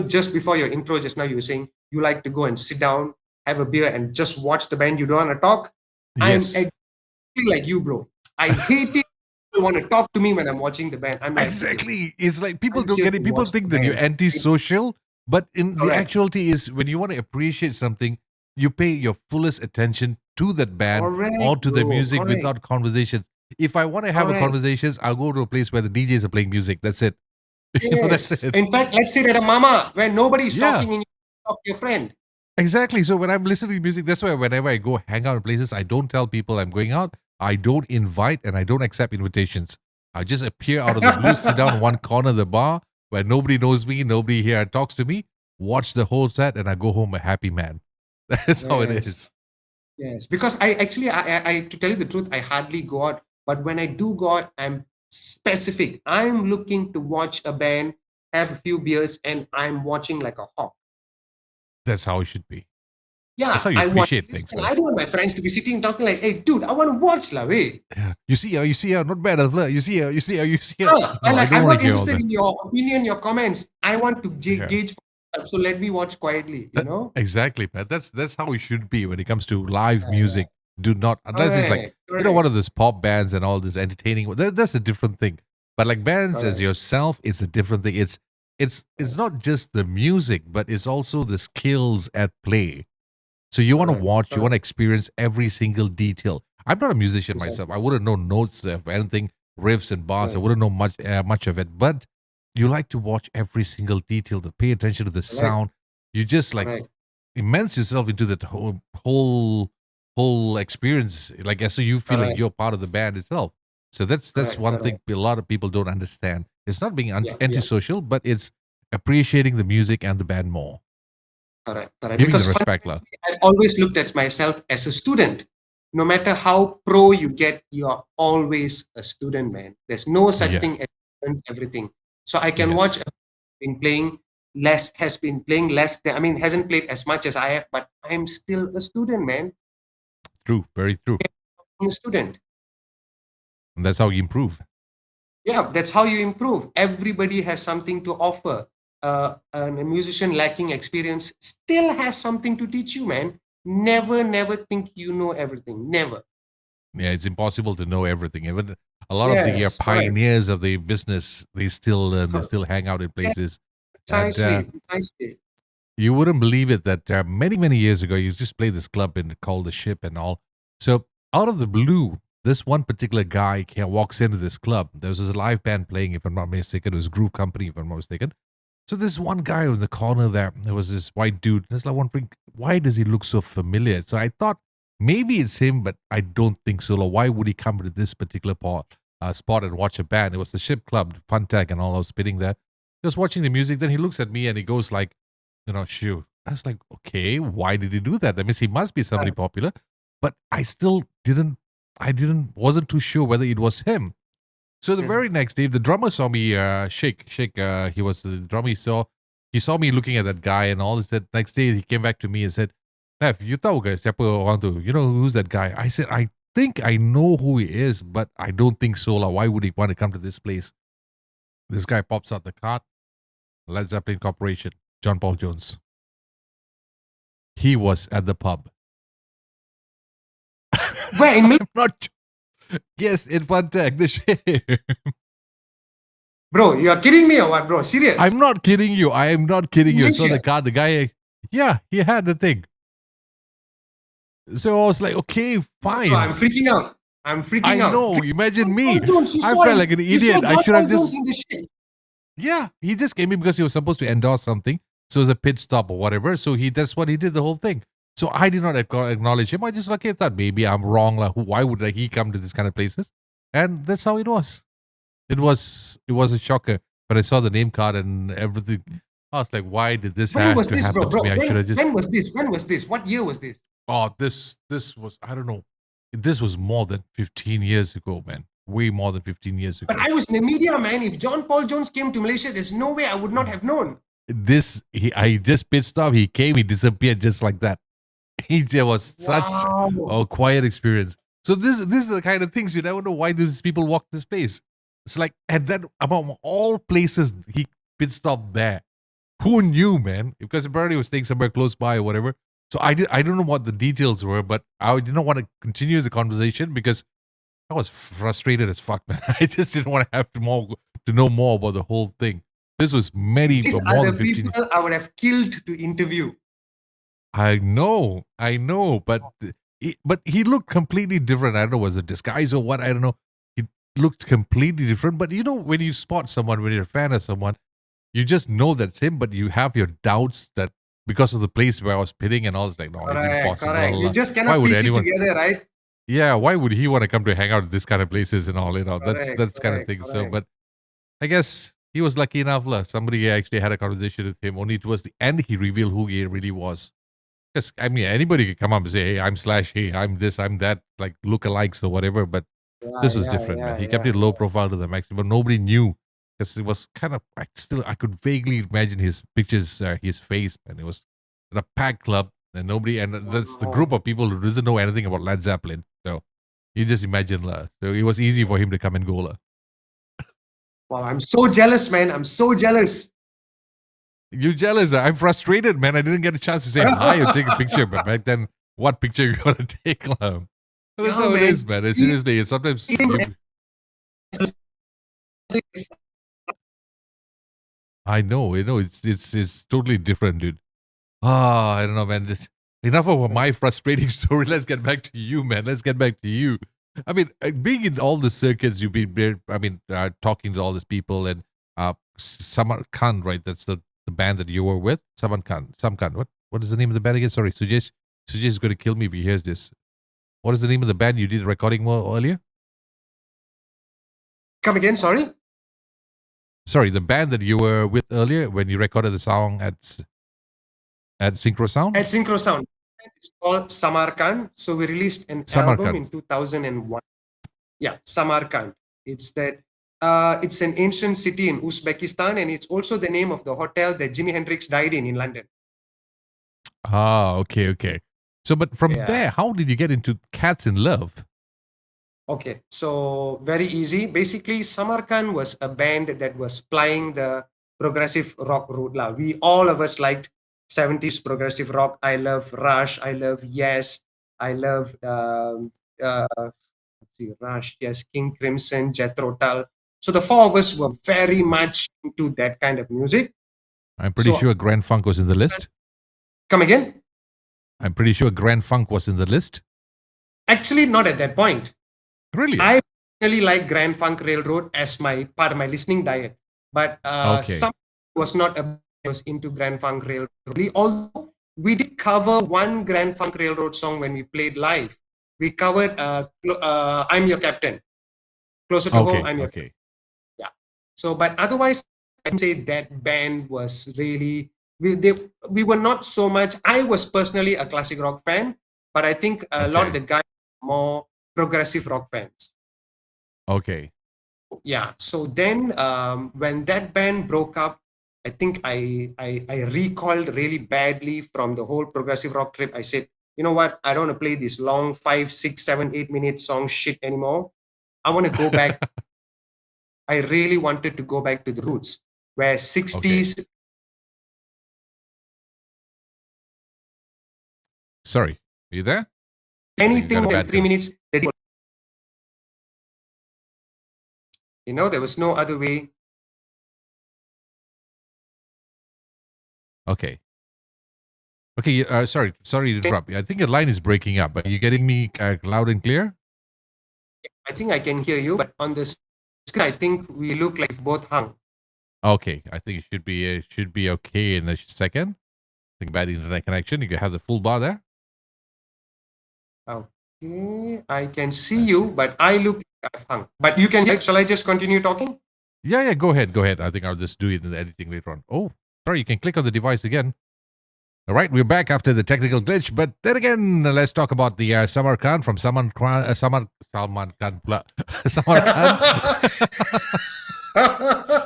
Just before your intro, just now you were saying you like to go and sit down, have a beer, and just watch the band. You don't want to talk. I'm Yes. exactly like you, bro. I hate it. You want to talk to me when I'm watching the band. I'm like, dude, Exactly. It's like people I'm don't here get to it. People watch the think that you're band. antisocial, but in the Correct. actuality is when you want to appreciate something, you pay your fullest attention to that band Correct, or to the bro. music Correct. without conversations. If I want to have a Correct. conversations, I'll go to a place where the DJs are playing music. That's it. That's Yes. it. In fact, let's say that a mama, where nobody's Yeah. talking and you talk to your friend. Exactly. So when I'm listening to music, that's why whenever I go hang out in places, I don't tell people I'm going out. I don't invite and I don't accept invitations. I just appear out of the blue, sit down in one corner of the bar where nobody knows me, nobody here talks to me, watch the whole set, and I go home a happy man. That's how it Yes. is. Yes. Because I actually, to tell you the truth, I hardly go out. But when I do go out, I'm specific. I'm looking to watch a band, have a few beers, and I'm watching like a hawk. That's how it should be. That's Yeah, how you I want to appreciate things, listen. man. I don't want my friends to be sitting talking like, hey, dude, I want to watch la way. Yeah. You see her, not bad, Alva. You see her, you see her. No, I I like, don't I'm want to not hear all interested that. in your opinion, your comments. I want to Yeah. gauge for myself. So let me watch quietly, That- exactly, man. That's how it should be when it comes to live Yeah. music. Do not unless it's like Correct, correct, one of those pop bands and all this entertaining. That's a different thing. But like bands as correct, yourself, it's a different thing. It's correct, not just the music, but it's also the skills at play. So you want to correct, watch, you want to correct. experience every single detail. I'm not a musician myself. Exactly. I wouldn't know notes of anything, riffs and bars. I Right. wouldn't know much of it. But you like to watch every single detail, to pay attention to the Correct. sound. You just like Correct. immerse yourself into that whole experience. Like so, you feel like Correct. you're part of the band itself. So that's Correct. one thing Correct. a lot of people don't understand. It's not being Yeah. Yeah. antisocial, but it's appreciating the music and the band more, Correct. Correct. giving the Because respect, lah. fundamentally, I've always looked at myself as a student. No matter how pro you get, you're always a student, man. There's no such Yeah. thing as learn everything. So I can watch Yes. a been playing has been playing less than, I mean, hasn't played as much as I have, but I'm still a student, man. True. Very true. I'm a student. And that's how you improve. Yeah, that's how you improve. Everybody has something to offer. a musician lacking experience still has something to teach you, man. Never think you know everything. Never. Yeah, it's impossible to know everything. Even a lot of the Yes, correct. pioneers of the business, they still hang out in Yeah, places. And precisely. you wouldn't believe it that many years ago, you used to just play this club and called the Ship and all. So out of the blue, this one particular guy walks into this club. There was this live band playing, if I'm not mistaken. It was Groove Company, if I'm not mistaken. So this one guy in the corner there was this white dude. And it's like wondering, why does he look so familiar? So I thought maybe it's him, but I don't think so. Like, why would he come to this particular spot and watch a band? It was the Ship Club, Funtech and all. I was spitting there. He was watching the music. Then he looks at me and he goes like, shoot. I was like, okay, why did he do that? That means he must be somebody popular. But I still wasn't too sure whether it was him. So the very next day, the drummer saw me shake. He was the drummer. He saw me looking at that guy and all. He said, next day, he came back to me and said, Nev, you tahu ke siapa orang tu? You know who's that guy? I said, I think I know who he is, but I don't think so. Why would he want to come to this place? This guy pops out the card. Led Zeppelin Corporation. John Paul Jones. He was at the pub. Where in I'm not. Yes, in Funtech, the share. Bro, you are kidding me or what, bro? Serious? I'm not kidding you. I am not kidding you. So Malaysia? the guy, yeah, he had the thing. So I was like, okay, fine. Bro, I'm freaking out. I know. Imagine me. Jones, I felt like an idiot. I should have just. In the shit. Yeah, he just came in because he was supposed to endorse something. So it was a pit stop or whatever. So that's what he did the whole thing. So I did not acknowledge him. I just like, thought maybe I'm wrong. Like, why would he come to this kind of places? And that's how it was. It was a shocker. But I saw the name card and everything. I was like, why did this have to happen to me? I should have just. When was this? When was this? What year was this? Oh, this was, I don't know. This was more than 15 years ago, man. Way more than 15 years ago. But I was in the media, man. If John Paul Jones came to Malaysia, there's no way I would not have known. I just pitched off. He came, he disappeared just like that. There was such a quiet experience. So this is the kind of things you never know why these people walk this place. It's like, and then among all places, he pit stopped there. Who knew, man? Because apparently he was staying somewhere close by or whatever. So I don't know what the details were, but I did not want to continue the conversation because I was frustrated as fuck, man. I just didn't want to have to know more about the whole thing. This was more than 15 people I would have killed to interview. I know, but he looked completely different. I don't know, was it disguise or what? I don't know. He looked completely different. But you know, when you spot someone, when you're a fan of someone, you just know that's him, but you have your doubts that because of the place where I was pitting and all, it's like, no, it's impossible. Correct. You just cannot piece it together, right? Yeah, why would he want to come to hang out at this kind of places and all? That's kind of thing. Correct. So, but I guess he was lucky enough. Somebody actually had a conversation with him. Only towards the end, he revealed who he really was. Because I mean, anybody could come up and say, "Hey, I'm Slash. Hey, I'm this. I'm that." Like lookalikes or whatever. But this was different, man. He kept it low profile to the maximum. Nobody knew because it was kind of. I could vaguely imagine his pictures, his face, and it was in a packed club, and nobody. And that's the group of people who doesn't know anything about Led Zeppelin. So you just imagine, so it was easy for him to come and go, Wow, I'm so jealous, man. I'm so jealous. You jealous? I'm frustrated, man. I didn't get a chance to say hi or take a picture, but back then, what picture you gonna take, That's how it is, man. Seriously, sometimes. I know. It's totally different, dude. I don't know, man. Enough of my frustrating story. Let's get back to you, man. Let's get back to you. I mean, being in all the circuits, you've been. Talking to all these people and Samarkand, right? That's the band that you were with. Samkand. What is the name of the band again? Sorry, Sujesh is going to kill me if he hears this. What is the name of the band you did recording earlier? Come again, sorry? Sorry, the band that you were with earlier when you recorded the song at Synchro Sound? At Synchro Sound. It's called Samarkand. So we released an album in 2001. Yeah, Samarkand. It's that. It's an ancient city in Uzbekistan, and it's also the name of the hotel that Jimi Hendrix died in London. Ah, okay. So, but from there, how did you get into Cats in Love? Okay, so very easy. Basically, Samarkand was a band that was plying the progressive rock route. We all of us liked 70s progressive rock. I love Rush. I love Yes. I love let's see, Rush, Yes, King Crimson, Jethro Tull. So the four of us were very much into that kind of music. I'm pretty So sure Grand Funk was in the list. come again? I'm pretty sure Grand Funk was in the list. Actually, not at that point. Really? I really like Grand Funk Railroad as my part of my listening diet, but Okay. some was not a was into Grand Funk Railroad. Although we did cover one Grand Funk Railroad song when we played live, we covered "I'm Your Captain." Closer to home, Okay. I'm your Okay. yeah. So, but otherwise, I'd say that band was really we were not so much. I was personally a classic rock fan, but I think a lot of Okay. the guys are more progressive rock fans. Okay. Yeah. So then, when that band broke up, I think I recoiled really badly from the whole progressive rock trip. I said, you know what? I don't want to play this long 5, 6, 7, 8 minute song shit anymore. I want to go back. I really wanted to go back to the roots, where Okay. 60s Sorry. Are you there? I think you anything got a more than bad 3 minutes. There was no other way. Okay. Okay. Sorry to interrupt you. I think your line is breaking up. Are you getting me loud and clear? I think I can hear you, but on the screen, I think we look like both hung. Okay. I think it should be okay in a second. I think bad internet connection. You can have the full bar there. Okay, I can see That's you, it. but I look like I've hung. But you can hear. Shall I just continue talking? Yeah. Yeah. Go ahead. Go ahead. I think I'll just do it in the editing later on. Oh, sorry. You can click on the device again. All right, we're back after the technical glitch, but then again, let's talk about the Samarkand from Samarkand, Samarkand.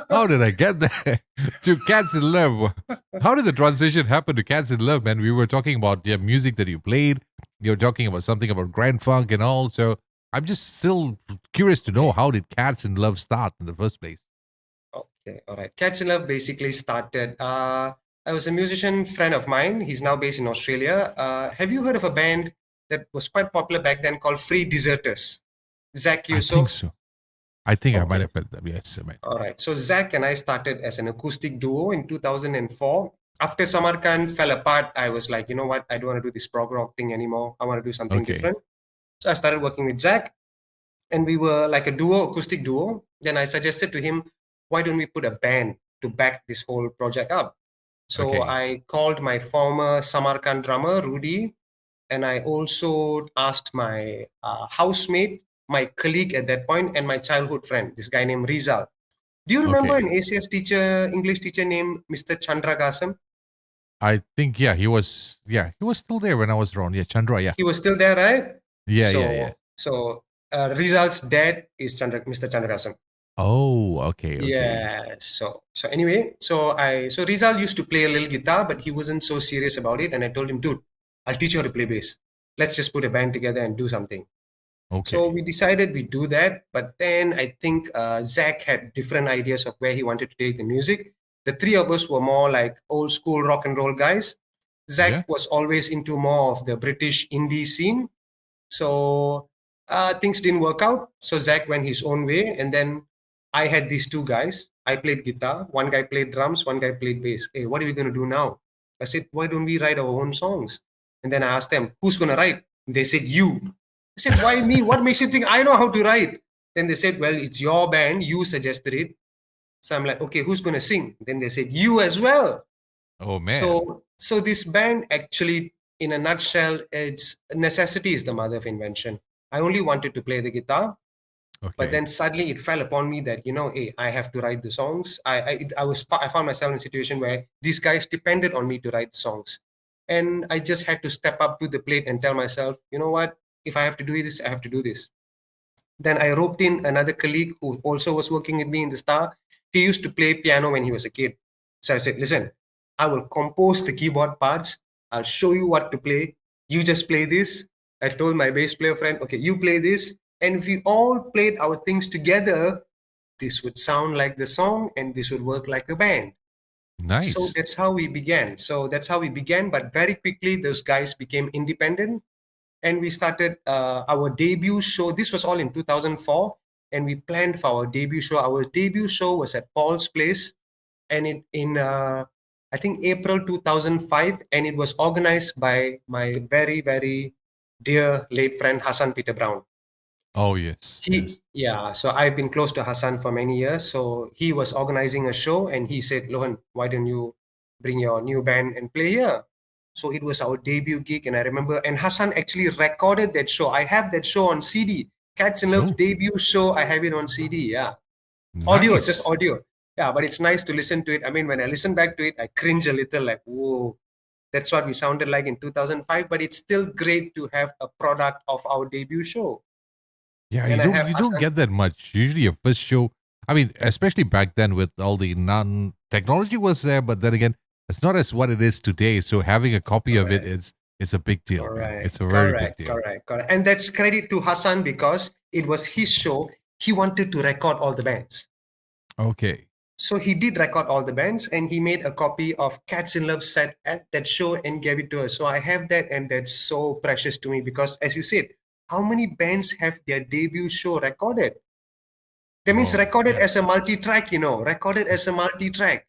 How did I get there? To Cats in Love. How did the transition happen to Cats in Love, man? We were talking about the music that you played. You're talking about something about Grand Funk and all. So I'm just still curious to know, how did Cats in Love start in the first place? Okay, all right. Cats in Love basically started. I was a musician friend of mine. He's now based in Australia. Have you heard of a band that was quite popular back then called Free Deserters? Zach I think Yusuf. so. I think I might Okay. have heard them. Yes, I might. All right. So Zach and I started as an acoustic duo in 2004. After Samarkand fell apart, I was like, you know what? I don't want to do this prog rock thing anymore. I want to do something Okay. different. So I started working with Zach, and we were like a duo, acoustic duo. Then I suggested to him, why don't we put a band to back this whole project up? So Okay. I called my former Samarkand drummer, Rudy, and I also asked my housemate, my colleague at that point, and my childhood friend, this guy named Rizal. Do you remember Okay. an ACS teacher, English teacher named Mr. Chandra Gasam? I think he was still there when I was around. Yeah, Chandra, yeah. He was still there, right? Yeah. So Rizal's dad is Mr. Chandra Gasam. Oh, okay. Yeah. So anyway, so Rizal used to play a little guitar, but he wasn't so serious about it. And I told him, dude, I'll teach you how to play bass. Let's just put a band together and do something. So Okay. we decided we do that, but then I think Zach had different ideas of where he wanted to take the music. The three of us were more like old school rock and roll guys. Yeah. Zach was always into more of the British indie scene. So things didn't work out. So Zach went his own way, and then I had these two guys. I played guitar. One guy played drums. One guy played bass. Hey, what are we going to do now? I said, why don't we write our own songs? And then I asked them, who's going to write? They said, you. I said, why me? What makes you think I know how to write? Then they said, well, it's your band. You suggested it. So I'm like, okay, who's going to sing? Then they said, you as well. Oh man. So this band actually, in a nutshell, it's necessity is the mother of invention. I only wanted to play the guitar, but Okay. then suddenly it fell upon me that hey, I have to write the songs. I found myself in a situation where these guys depended on me to write the songs, and I just had to step up to the plate and tell myself, you know what? If I have to do this, I have to do this. Then I roped in another colleague who also was working with me in the Star. He used to play piano when he was a kid. So I said, listen, I will compose the keyboard parts. I'll show you what to play. You just play this. I told my bass player friend, okay, you play this. And if we all played our things together, this would sound like the song and this would work like a band. So Nice. that's how we began. But very quickly, those guys became independent, and we started our debut show. This was all in 2004, and we planned for our debut show. Our debut show was at Paul's Place, and in I think April 2005, and it was organized by my very, very dear late friend Hassan Peter Brown. Oh yes, yes. So I've been close to Hassan for many years. So he was organizing a show, and he said, Lohan, why don't you bring your new band and play here? So it was our debut gig, and I remember, and Hassan actually recorded that show. I have that show on CD. Cats in Love Oh, debut show. I have it on CD. Yeah, audio, just nice. audio. Yeah, but it's nice to listen to it. I mean, when I listen back to it, I cringe a little, like, whoa, that's what we sounded like in 2005. But it's still great to have a product of our debut show. Yeah, And I have you don't Hassan. get that much. Usually, your first show. I mean, especially back then with all the non technology was there, but then again, it's not as what it is today. So having a copy of it Correct. is it's a big deal, man. Correct, It's a very big correct, deal. correct, correct. And that's credit to Hassan because it was his show. He wanted to record all the bands. Okay. So he did record all the bands and he made a copy of Cats in Love set at that show and gave it to us. So I have that and that's so precious to me because as you said, how many bands have their debut show recorded? That means Oh recorded yeah. as a multi-track, recorded as a multi-track.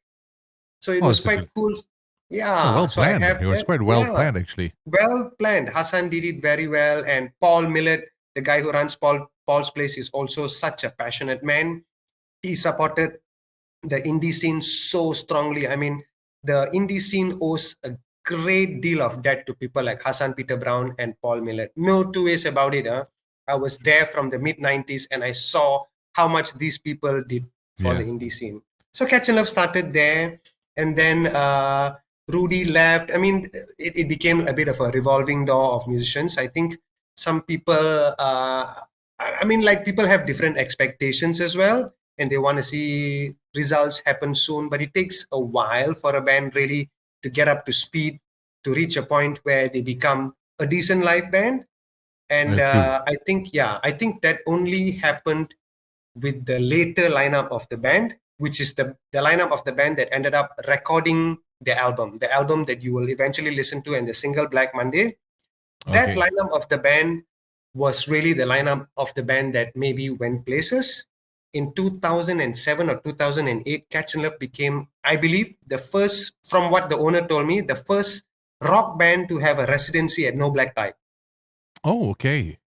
So it Oh, was it's a quite good. cool. Oh, Yeah. well So I planned. have It was that. quite well Yeah. planned, actually. Well planned. Hassan did it very well, and Paul Millett, the guy who runs Paul's Place, is also such a passionate man. He supported the indie scene so strongly. I mean, the indie scene owes a great deal of debt to people like Hassan Peter Brown and Paul Millett. No two ways about it. Huh? I was there from the mid 90s and I saw how much these people did for the Yeah. indie scene. So Catch and Love started there, and then Rudy left. I mean, it became a bit of a revolving door of musicians. I think some people, I mean, like people have different expectations as well, and they want to see results happen soon. But it takes a while for a band really to get up to speed, to reach a point where they become a decent live band. And True. I think that only happened with the later lineup of the band, which is the lineup of the band that ended up recording the album that you will eventually listen to, and the single Black Monday. That Okay. lineup of the band was really the lineup of the band that maybe went places. In 2007 or 2008, Catch and Love became, I believe, the first, from what the owner told me, the first rock band to have a residency at No Black Tie. Oh, okay.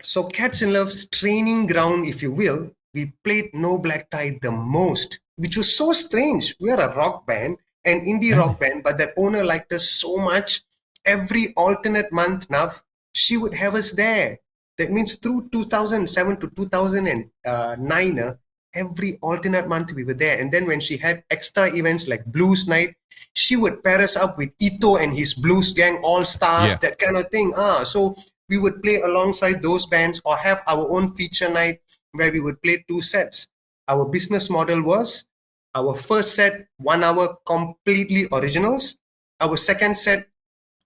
So Cats in Love's training ground, if you will, we played No Black Tie the most, which was so strange. We are a rock band, an indie And rock band, but that owner liked us so much. Every alternate month now, she would have us there. That means through 2007 to 2009, every alternate month we were there. And then when she had extra events like Blues Night, she would pair us up with Ito and his Blues Gang All Stars, yeah. that kind of thing. So we would play alongside those bands or have our own feature night where we would play two sets. Our business model was our first set, 1 hour, completely originals. Our second set,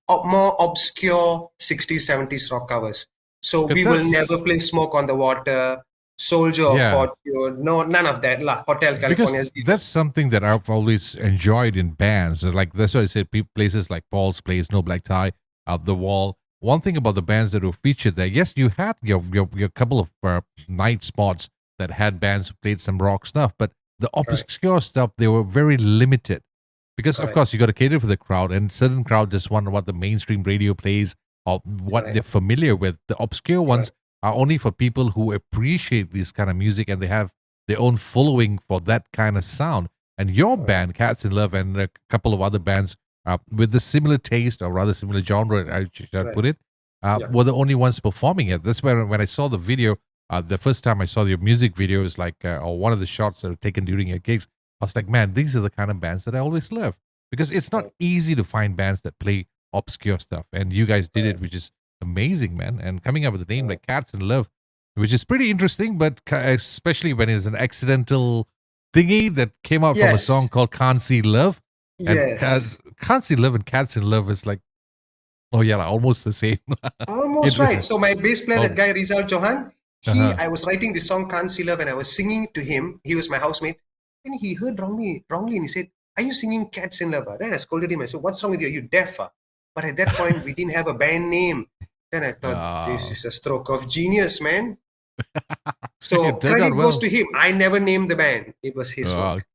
more obscure 60s, 70s rock covers. So It we will never does. play Smoke on the Water, Soldier of Yeah. Fortune, no, none of that. Hotel California Because Zero. that's something that I've always enjoyed in bands. Like that's why I said places like Paul's Place, No Black Tie, Out the Wall. One thing about the bands that were featured there, yes, you had your couple of night spots that had bands who played some rock stuff, but the Correct, obscure stuff they were very limited because of correct, course you got to cater for the crowd, and certain crowd just want what the mainstream radio plays or what correct, they're familiar with. The obscure ones correct, are only for people who appreciate this kind of music and they have their own following for that kind of sound. And your correct. band, Cats in Love, and a couple of other bands with the similar taste or rather similar genre, I should Right. put it, Yeah. were the only ones performing it. That's when I saw the video, the first time I saw your music video, is like, or one of the shots that were taken during your gigs. I was like, man, these are the kind of bands that I always love because it's not Right. easy to find bands that play obscure stuff. And you guys did it, Right. which is amazing, man. And coming up with a name Right. like Cats in Love, which is pretty interesting, but especially when it's an accidental thingy that came out from a song Yes. called Can't See Love. And Yes. Can't See Love and Cats in Love is like, oh yeah, like almost the same. Almost right. it, So my bass player, that oh, guy Rizal Johan, uh-huh. I was writing the song Can't See Love and I was singing to him. He was my housemate. And he heard wrongly, and he said, are you singing Cats in Love? Then I scolded him. I said, what's wrong with you? Are you deaf? But at that point, we didn't have a band name. Then I thought, this Uh, is a stroke of genius, man. it So turned out credit goes well. to him. I never named the band. It was his Uh, work.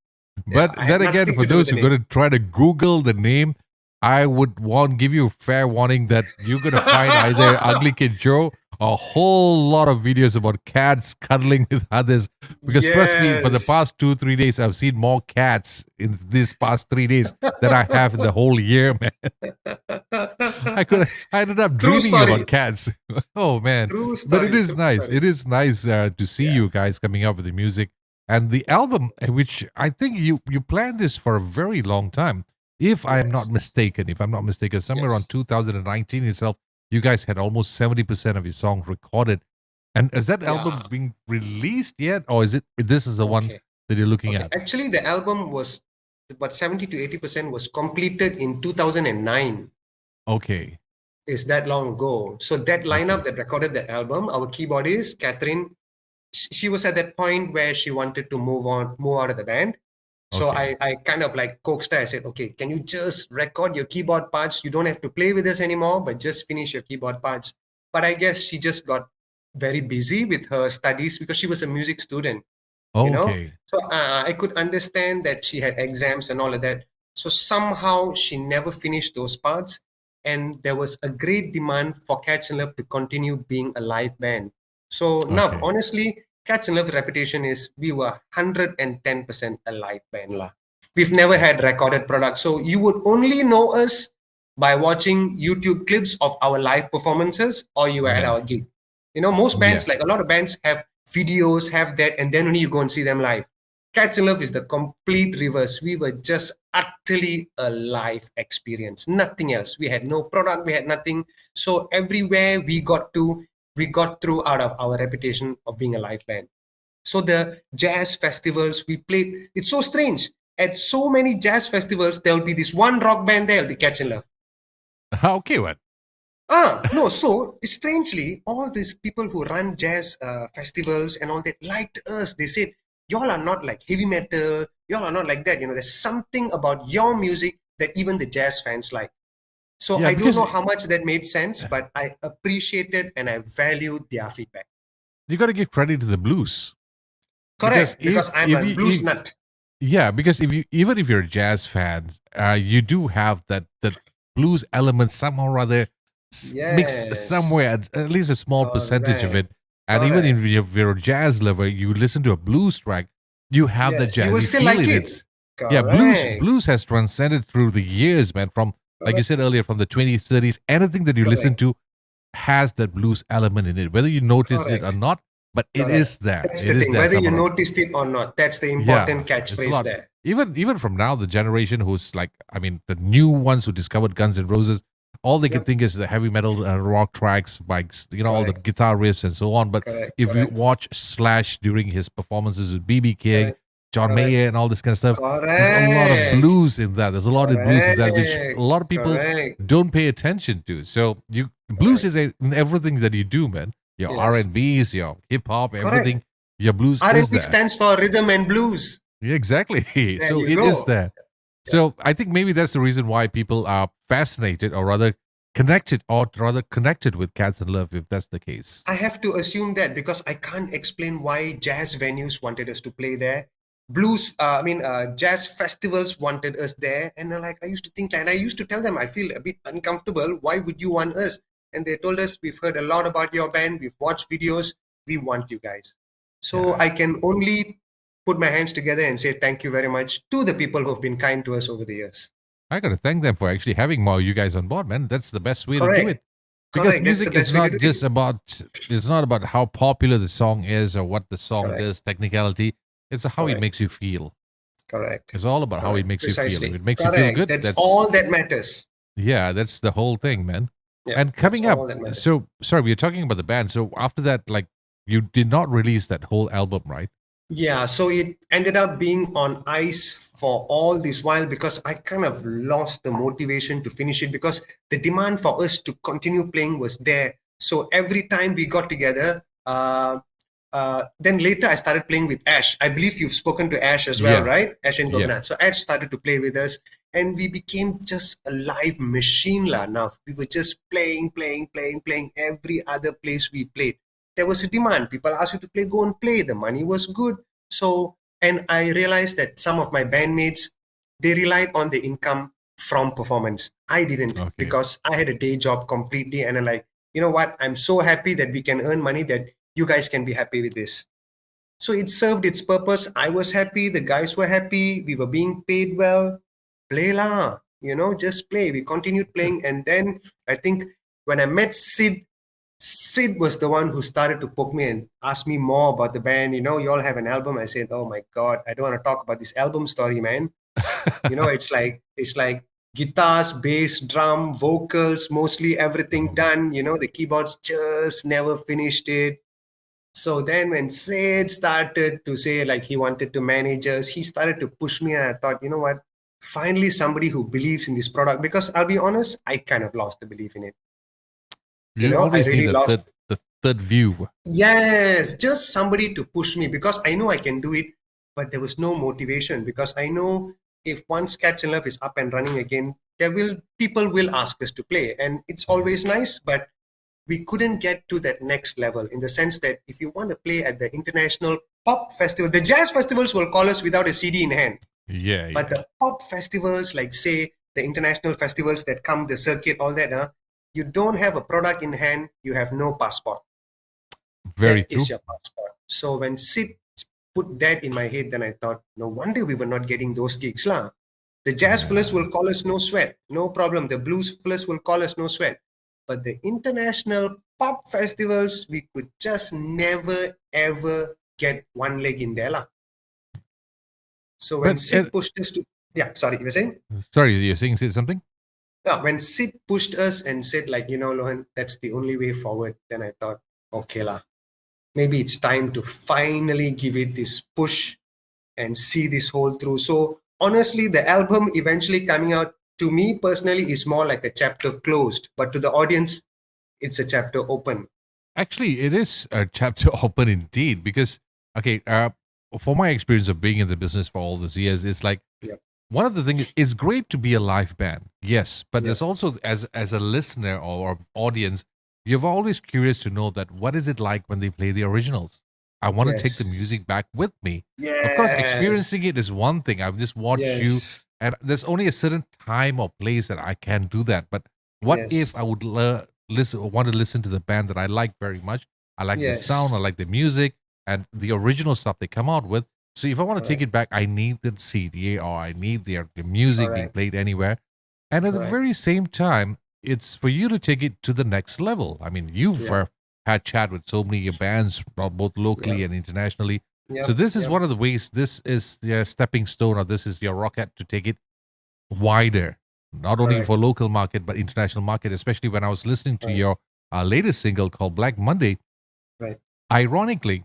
Yeah, but I had then again, nothing for to do with those the who are going name. to try to Google the name, I would give you a fair warning that you're going to find either Ugly Kid Joe or a whole lot of videos about cats cuddling with others. Because trust me, for the Yes. past 2-3 days, I've seen more cats in this past 3 days than I have in the whole year, man. I ended up True dreaming about story. cats. Oh man. True But it story. is True nice. story. It is nice to see Yeah. you guys coming up with the music and the album, which I think you planned this for a very long time. If I am not Yes. mistaken, somewhere around Yes. 2019 itself, you guys had almost 70% of your songs recorded. And is that album Yeah. being released yet, or is it this is the one Okay. that you're looking Okay. at? Actually, the album was about 70 to 80% was completed in 2009. Okay. Is that long ago. So that lineup Okay. that recorded the album, our keyboardist, Catherine, she was at that point where she wanted to move out of the band. So Okay. I kind of like coaxed her. I said, okay, can you just record your keyboard parts? You don't have to play with us anymore, but just finish your keyboard parts. But I guess she just got very busy with her studies because she was a music student, you know. Okay. So I could understand that she had exams and all of that. So somehow she never finished those parts, and there was a great demand for Cats in Love to continue being a live band. So now, Okay. honestly, Cats in Love reputation is we were 110% a live band lah. We've never Oh, had recorded products, so you would only know us by watching YouTube clips of our live performances, or you were at yeah. our gig. You know, most Yeah. bands, like a lot of bands, have videos, have that, and then only you go and see them live. Cats in Love is the complete reverse. We were just utterly a live experience, nothing else. We had no product, we had nothing. So everywhere we got through out of our reputation of being a live band. So the jazz festivals we played, it's so strange. At so many jazz festivals, there'll be this one rock band there, the Cats in Love. Okay, what? No, so strangely, all these people who run jazz festivals and all that liked us. They said, y'all are not like heavy metal, y'all are not like that. You know, there's something about your music that even the jazz fans like. So Yeah, I don't because know how much that made sense, but I appreciated and I valued their feedback. you got to give credit to the blues. Because Correct, because I'm a blues nut. yeah, because if you even if you're a jazz fan, you do have that blues element somehow or other mixed Yes, somewhere, at least a small percentage of correct, it. And even correct. if you're a jazz lover, you listen to a blues track, you have that Yes, you will jazzy still feel like in it. it. Yeah, Correct, blues has transcended through the years, man. From like you correct, said earlier, from the 20s, 30s, anything that you listen correct, to has that blues element in it, whether you notice it or correct. not. But it Correct. is there. That's It the is thing. there Whether you somehow. noticed it or not, that's the Yeah, important it's a catchphrase lot. there. Even from now, the generation who's like, I mean, the new ones who discovered Guns N' Roses, all they can Yep. think is the heavy metal rock tracks, bikes, all the Correct. guitar riffs and so on. But Correct. if you Correct. watch Slash during his performances with BB King, Correct. John Correct. Mayer, and all this kind of stuff, there's a lot of Correct. blues in that. There's a lot of blues in that which a Correct. lot of people Correct. don't pay attention to. So blues Correct. is in everything that you do, man. Your R Yes. and B's, your hip hop, Correct. everything. Your blues is R&B there. stands for rhythm and blues. Yeah, exactly. There So you it is go. there. Yeah. So I think maybe that's the reason why people are fascinated or rather connected with Cats and Love, if that's the case. I have to assume that because I can't explain why jazz venues wanted us to play there. Jazz festivals wanted us there. And like, I used to think that, and I used to tell them, I feel a bit uncomfortable. Why would you want us? And they told us, we've heard a lot about your band. We've watched videos. We want you guys. So Yeah. I can only put my hands together and say thank you very much to the people who've been kind to us over the years. I got to thank them for actually having more you guys on board, man. That's the best way to do Correct. it. Because Correct. That's the music is best way to not do it. just about it's not about how popular the song is or what the song Correct. does, technicality. It's how it Correct. makes you feel. Correct. It's all about how it Correct. makes you feel. If Precisely. it makes you feel Correct. good, That's that's all that matters. yeah, that's the whole thing, man. Yeah, And that's coming up, all that matters. so sorry, we are talking about the band. So after that, like you did not release that whole album, right? Yeah, so it ended up being on ice for all this while because I kind of lost the motivation to finish it because the demand for us to continue playing was there. So every time we got together, then later I started playing with Ash. I believe you've spoken to Ash as well, Yeah. right? Ash and Yeah. Gopinath. So Ash started to play with us, and we became just a live machine lah. Now we were just playing every other place we played. There was a demand. People asked you to play, go and play. The money was good. So, and I realized that some of my bandmates, they relied on the income from performance. I didn't, Okay. because I had a day job completely, and I'm like, you know what? I'm so happy that we can earn money, that you guys can be happy with this. So it served its purpose. I was happy. The guys were happy. We were being paid well. Play lah, just play. We continued Yeah. playing. And then I think when I met Sid, Sid was the one who started to poke me and ask me more about the band. You all have an album. I said, oh my God, I don't want to talk about this album story, man. It's like guitars, bass, drum, vocals, mostly everything Oh. done. The keyboards just never finished it. So then when Sid started to say like he wanted to manage us, he started to push me, and I thought, you know what? Finally somebody who believes in this product, because I'll be honest, I kind of lost the belief in it. You I always need really lost. the third view. Yes, just somebody to push me, because I know I can do it, but there was no motivation, because I know if once Cats in Love is up and running again, people will ask us to play, and it's always nice, but we couldn't get to that next level, in the sense that if you want to play at the international pop festival, the jazz festivals will call us without a CD in hand, Yeah, but yeah. the pop festivals, like say the international festivals that come the circuit, all that, you don't have a product in hand, you have no passport. Very That is true. your passport. So when Sid put that in my head, then I thought, no wonder we were not getting those gigs lah. The jazz fellas Yeah. will call us, no sweat, no problem. The blues fellas will call us, no sweat. But the international pop festivals, we could just never ever get one leg in there lah. So when But Sid pushed us to, yeah, sorry, you were saying? sorry, you're saying say something? Yeah, when Sid pushed us and said like, Lohan, that's the only way forward, then I thought, okay lah, maybe it's time to finally give it this push and see this whole through. So honestly, the album eventually coming out, to me personally, is more like a chapter closed, but to the audience, it's a chapter open. Actually, it is a chapter open indeed because okay, for my experience of being in the business for all these years, it's like Yeah, one of the things it's great to be a live band, yes, but yeah, there's also as a listener or audience, you're always curious to know that what is it like when they play the originals. I want to take the yes, music back with me. Of course, yes, experiencing it is one thing. I've just watched you, yes, and there's only a certain time or place that I can do that. But what yes, if I would want to listen to the band that I like very much? I like the sound, I yes, like the music, and the original stuff they come out with. So if I want to take correct, it back, I need the CD or I need the music being correct, played anywhere. And at the correct, very same time, it's for you to take it to the next level. I mean, you've yeah, had chat with so many bands, both yeah, locally and internationally. So yep, this is yep, one of the ways. This is your stepping stone, or this is your rocket to take it wider, not only for correct, local market but international market. Especially when I was listening to right, your latest single called Black Monday. right. Ironically,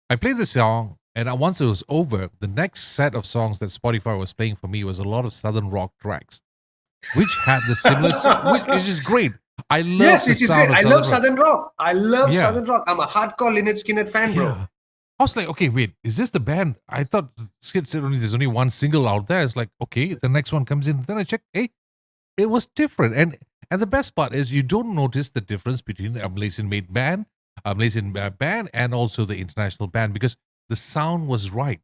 I played the song, and once it was over, the next set of songs that Spotify was playing for me was a lot of southern rock tracks, which had the similar, which is just great. I love Yes, the which is great. sound of I love southern rock. Southern Rock. I love Yeah, Southern Rock. I'm a hardcore Lynyrd Skynyrd fan, bro. yeah. I was like, okay, wait, is this the band? I thought Skid said there's only one single out there. It's like, okay, the next one comes in. Then I check, hey, it was different. And the best part is you don't notice the difference between a Malaysian made band, a Malaysian band, and also the international band because the sound was right.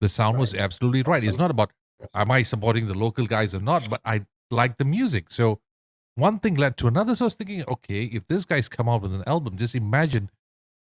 The sound was Right. absolutely right. It's Awesome. not about Awesome. am I supporting the local guys or not, but I like the music. So one thing led to another. So I was thinking, okay, if this guy's come out with an album, just imagine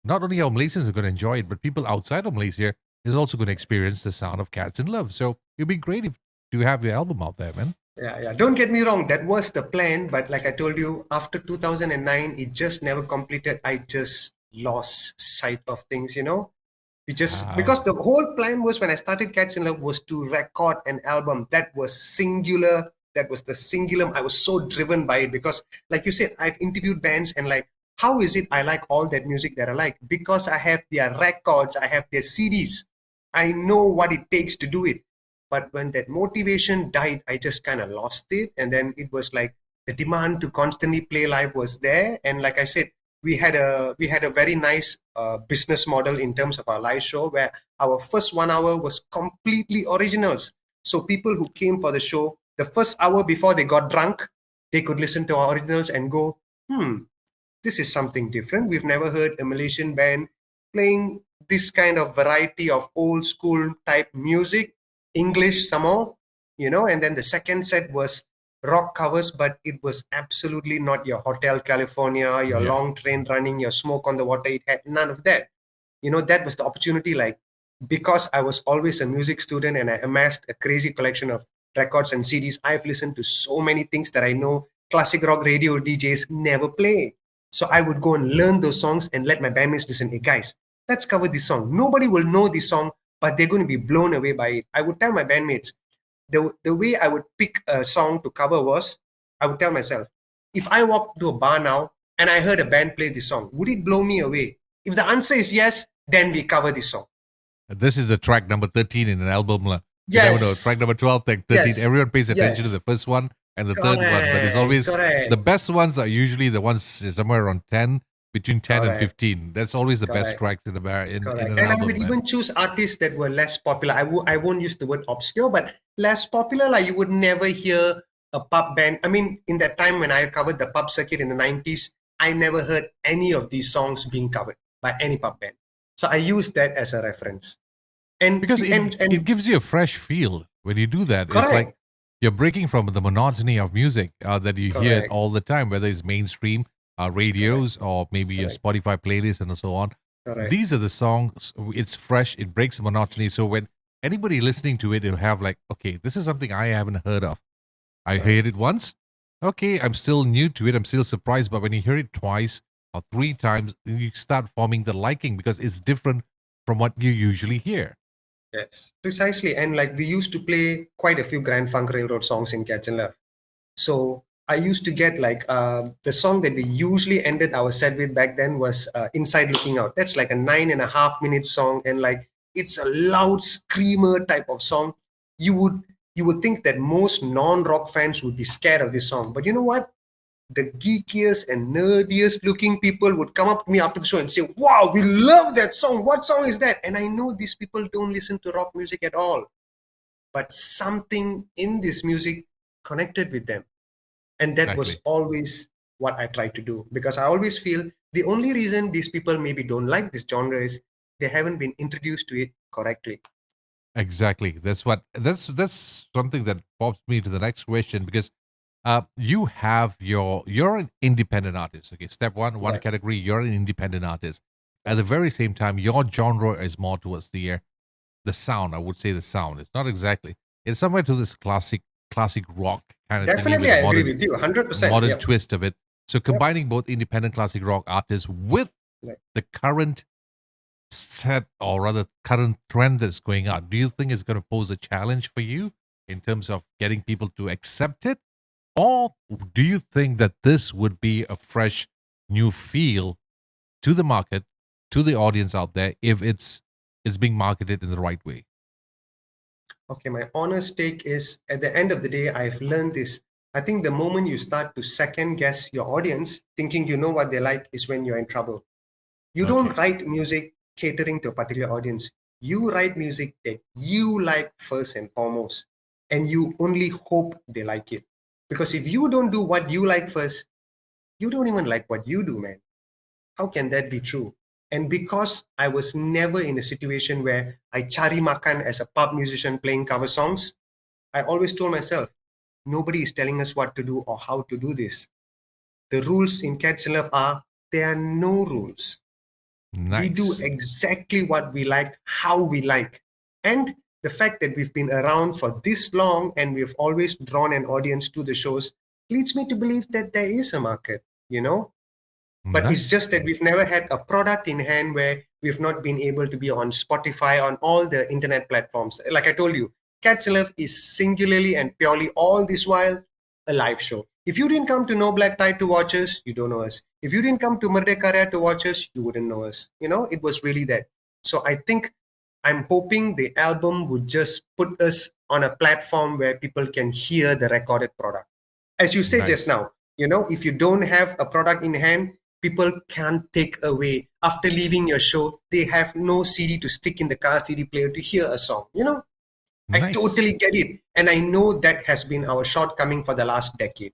not only how Malaysians are going to enjoy it, but people outside of Malaysia is also going to experience the sound of Cats in Love. So it'd be great if you have your album out there, man. Yeah, yeah. Don't get me wrong. That was the plan. But like I told you, after 2009, it just never completed. I just lost sight of things. Because the whole plan was, when I started Cats in Love, was to record an album that was singular. That was the singular. I was so driven by it because, like you said, I've interviewed bands and like, how is it I like all that music that I like? Because I have their records, I have their CDs. I know what it takes to do it. But when that motivation died, I just kind of lost it. And then it was like the demand to constantly play live was there. And like I said, we had a very nice business model in terms of our live show, where our first 1 hour was completely originals. So people who came for the show, the first hour before they got drunk, they could listen to our originals and go, this is something different. We've never heard a Malaysian band playing this kind of variety of old school type music, English somehow, And then the second set was rock covers, but it was absolutely not your Hotel California, your Yeah. long train running, your Smoke on the Water. It had none of that. That was the opportunity. Like, because I was always a music student and I amassed a crazy collection of records and CDs, I've listened to so many things that I know classic rock radio DJs never play. So I would go and learn those songs and let my bandmates listen. Hey guys, let's cover this song. Nobody will know this song, but they're going to be blown away by it. I would tell my bandmates, the way I would pick a song to cover was, I would tell myself, if I walked to a bar now and I heard a band play this song, would it blow me away? If the answer is yes, then we cover this song. This is the track number 13 in an album. You never know. Track Yes. number 12, track 13. Yes. Everyone pays attention to Yes. the first one and the third one, but it's Correct. always the Correct. best ones are usually the ones somewhere around 10, between 10 and Correct. 15. That's always the best Correct. tracks in in Correct. an And I album, would man. even choose artists that were less popular. I won't use the word obscure, but less popular. Like, you would never hear a pub band. I mean, in that time when I covered the pub circuit in the 90s, I never heard any of these songs being covered by any pub band. So I use that as a reference. And Because it and gives you a fresh feel when you do that. It's like correct. you're breaking from the monotony of music that you hear Correct. all the time, whether it's mainstream radios or maybe your Correct. Spotify playlist and so on. Correct. These are the songs. It's fresh. It breaks the monotony. So when anybody listening to it, it'll have like, okay, this is something I haven't heard of. I heard it once. Okay, I'm still new to it. I'm still surprised. But when you hear it twice or three times, you start forming the liking because it's different from what you usually hear. Yes, precisely. And like, we used to play quite a few Grand Funk Railroad songs in Cats and Love. So I used to get like the song that we usually ended our set with back then was Inside Looking Out. That's like a 9.5 minute song, and like, it's a loud screamer type of song. You would think that most non-rock fans would be scared of this song, but you know what? The geekiest and nerdiest looking people would come up to me after the show and say, wow, we love that song. What song is that? And I know these people don't listen to rock music at all, but something in this music connected with them. And that Exactly. was always what I tried to do, because I always feel the only reason these people maybe don't like this genre is they haven't been introduced to it correctly. Exactly. That's something that pops me to the next question because you have you're an independent artist. Okay, step one Right. category, you're an independent artist. At the very same time, your genre is more towards the sound. I would say the sound. It's not exactly. It's somewhere to this classic rock kind of thingy Definitely, with I a agree with you 100%. modern Yep. twist of it. So Yep. combining both independent classic rock artists with Right. the current set or rather current trend that's going on, do you think it's going to pose a challenge for you in terms of getting people to accept it? Or do you think that this would be a fresh new feel to the market, to the audience out there, if it's being marketed in the right way? Okay, my honest take is, at the end of the day, I've learned this. I think the moment you start to second guess your audience, thinking you know what they like, is when you're in trouble. You don't Okay. write music catering to a particular audience. You write music that you like first and foremost, and you only hope they like it. Because if you don't do what you like first, you don't even like what you do, man. How can that be true? And because I was never in a situation where I chari makan as a pub musician playing cover songs, I always told myself, nobody is telling us what to do or how to do this. The rules in Cats and Love are, there are no rules. We do Nice. exactly what we like, how we like. And the fact that we've been around for this long and we've always drawn an audience to the shows leads me to believe that there is a market, But it's Nice. just that we've never had a product in hand where we've not been able to be on Spotify, on all the internet platforms. Like I told you, Cats and Love is singularly and purely all this while a live show. If you didn't come to No Black Tie to watch us, you don't know us. If you didn't come to Merdekaria to watch us, you wouldn't know us. It was really that. So I think I'm hoping the album would just put us on a platform where people can hear the recorded product. As you said just Nice. now, if you don't have a product in hand, people can't take away. After leaving your show, they have no CD to stick in the car CD player to hear a song. I Nice. totally get it. And I know that has been our shortcoming for the last decade.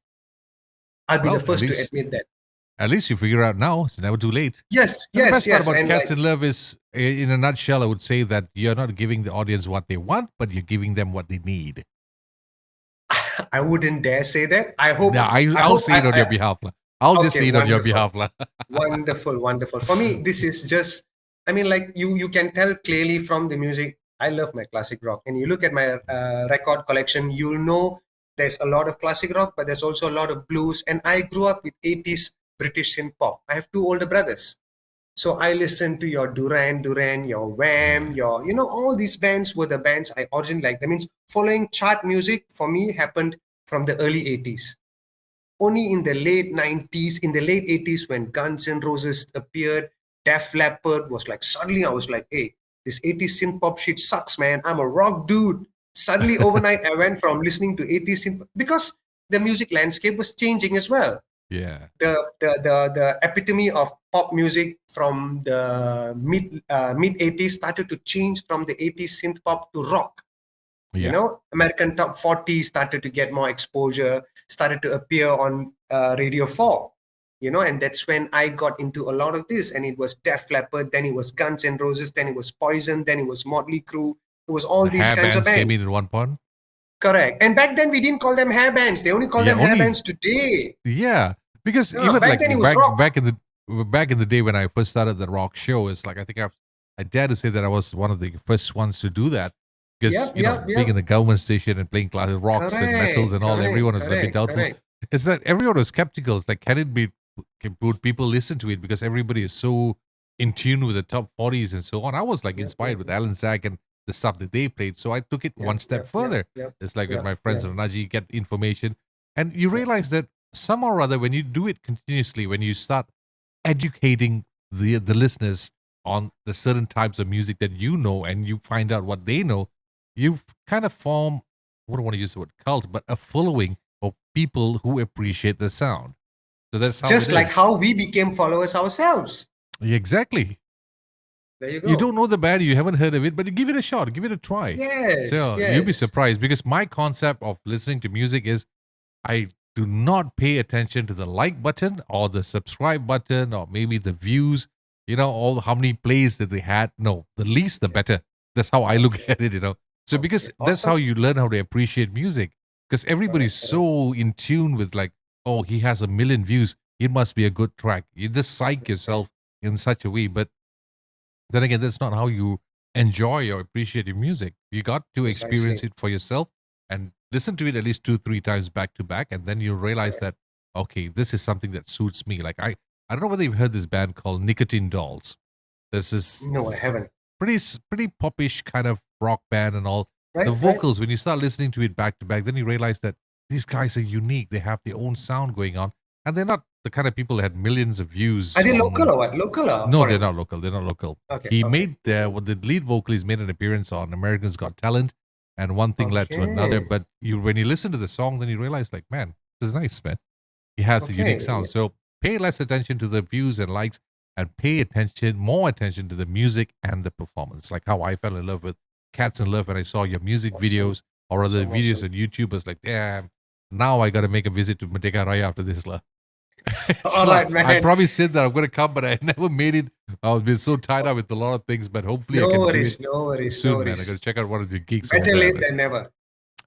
I'll be the Well, first to admit that. at least you figure out now. It's never too late. Yes, And the yes, best part yes. about And Cats like, in Love is, in a nutshell, I would say that you're not giving the audience what they want, but you're giving them what they need. I wouldn't dare say that. I hope, Now, I I'll hope, say it on your behalf. I'll just okay, say it on your wonderful. behalf. lah. Wonderful, wonderful. For me, this is just, I mean, like you can tell clearly from the music. I love my classic rock. And you look at my record collection, you'll know there's a lot of classic rock, but there's also a lot of blues. And I grew up with 80s British synth pop. I have two older brothers. So I listened to your Duran Duran, your Wham, Yeah. all these bands were the bands I originally liked. That means following chart music for me happened from the early 80s. Only in the late 90s, in the late 80s, when Guns N' Roses appeared, Def Leppard was like, suddenly I was like, hey, this 80s synth pop shit sucks, man. I'm a rock dude. Suddenly overnight, I went from listening to 80s synth because the music landscape was changing as well. Yeah. The epitome of pop music from the mid 80s started to change from the 80s synth pop to rock. Yeah. American Top 40 started to get more exposure, started to appear on Radio 4. And that's when I got into a lot of this. And it was Def Leppard, then it was Guns N' Roses, then it was Poison, then it was Motley Crue. It was all The these hair kinds of bands came bands. in at one point. Correct. And back then we didn't call them hair bands. They only call Yeah, them hair only bands today. yeah, because No, even back like then it was rock. back in the day when I first started the rock show, it's like I dare to say that I was one of the first ones to do that because Yep, yep, being yep. in the government station and playing classic rocks and metals Correct, and all, everyone correct, was a bit correct, doubtful. correct. It's that everyone was skeptical. It's like would people listen to it because everybody is so in tune with the top 40s and so on. I was like Yep, inspired yep, with Alan Zach and the stuff that they played, so I took it yep, one step yep, yep, further. yep, It's like with yep, my friends yep, and Naji, get information and you yep. realize that somehow or other, when you do it continuously, when you start educating the listeners on the certain types of music that you know, and you find out what they know, you kind of form, I don't want to use the word cult, but a following of people who appreciate the sound. So that's how it Just like is. how we became followers ourselves. Yeah, exactly. There you You go. don't know the band, you haven't heard of it, but give it a shot, give it a try. Yes, So you'll be yes. surprised because my concept of listening to music is I do not pay attention to the like button or the subscribe button or maybe the views, all how many plays that they had. No, the least the better. That's how I look Okay, at it. So because okay. that's how Awesome. you learn how to appreciate music. Because everybody's Correct, correct. so in tune with like, oh, he has a million views. It must be a good track. You just psych yourself in such a way. But then again, that's not how you enjoy or appreciate your music. You got to experience Precisely. it for yourself and listen to it at least 2 3 times back to back, and then you realize Correct. that okay, this is something that suits me. Like I don't know whether you've heard this band called Nicotine Dolls. No, This I is haven't. pretty popish kind of rock band and all. The Right, right. vocals, when you start listening to it back to back, then you realize that these guys are unique. They have their own sound going on, and they're not the kind of people that had millions of Are views they local on. or what? Local or No, they're foreign? not local. They're not local. Okay, He okay, made what the lead vocalist made an appearance on Americans Got Talent, and one thing led to another. okay, But when you listen to the song, then you realize, like, man, this is nice, man. He has a unique okay. sound. So pay less attention to the views and likes, and pay more attention to the music and the performance. Like how I fell in love with Cats in Love when I saw your music Awesome, videos or other awesome, videos awesome. on YouTube. I was like, damn, now I got to make a visit to Merdeka Raya after this, lah. All So right, I man. probably said that I'm going to come, but I never made it. I've been so tied up with a lot of things, but hopefully I No can do it worries, no worries, no soon, man. I got worries. to check out one of the gigs over Better there, late man. than never.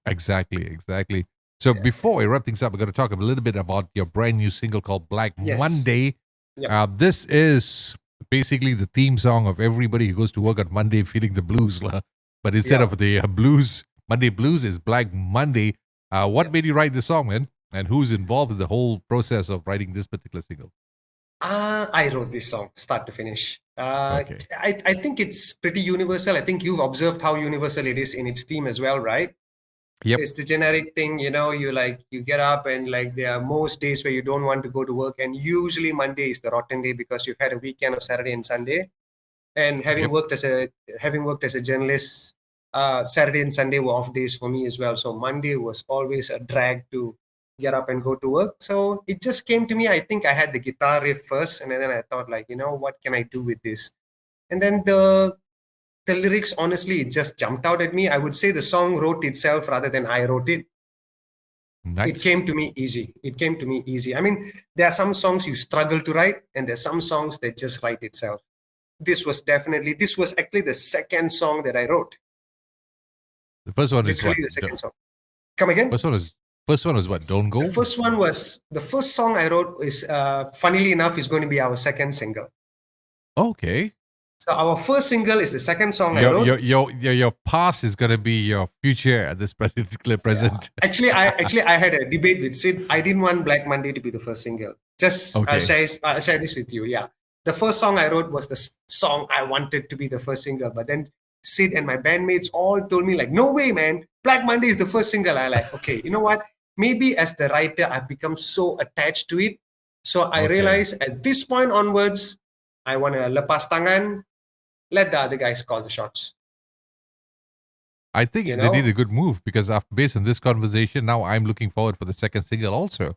Exactly, exactly. So Yeah. before I wrap things up, we're going to talk a little bit about your brand new single called Black Yes. Monday. Yep. This is basically the theme song of everybody who goes to work on Monday feeling the blues, lah. But instead Yeah. of the Monday blues is Black Monday. What Yep. made you write the song, man? And who's involved in the whole process of writing this particular single? I wrote this song, start to finish. Okay. I think it's pretty universal. I think you've observed how universal it is in its theme as well, right? Yep. It's the generic thing, you get up and like there are most days where you don't want to go to work, and usually Monday is the rotten day because you've had a weekend of Saturday and Sunday. And Yep. having worked as a journalist, Saturday and Sunday were off days for me as well. So Monday was always a drag to get up and go to work. So it just came to me. I think I had the guitar riff first, and then I thought, like, what can I do with this? And then the lyrics, honestly, it just jumped out at me. I would say the song wrote itself rather than I wrote it. It Nice. came to me easy. It came to me easy. I mean, there are some songs you struggle to write, and there's some songs that just write itself. This was actually the second song that I wrote. The first one is what? Literally the second song. Come again? First one was what? Don't Go? The first song I wrote is, funnily enough, is going to be our second single. Okay. So our first single is the second song I Your wrote. your past is gonna be your future at this particular present. Actually, I had a debate with Sid. I didn't want Black Monday to be the first single. Just Okay. I'll share this with you. Yeah, the first song I wrote was the song I wanted to be the first single, but then Sid and my bandmates all told me, like, no way, man, Black Monday is the first single. I like, okay, you know what? Maybe as the writer, I've become so attached to it. So I Okay. realized at this point onwards, I want to lepas tangan, let the other guys call the shots. I think they did a good move because based on this conversation, now I'm looking forward for the second single also.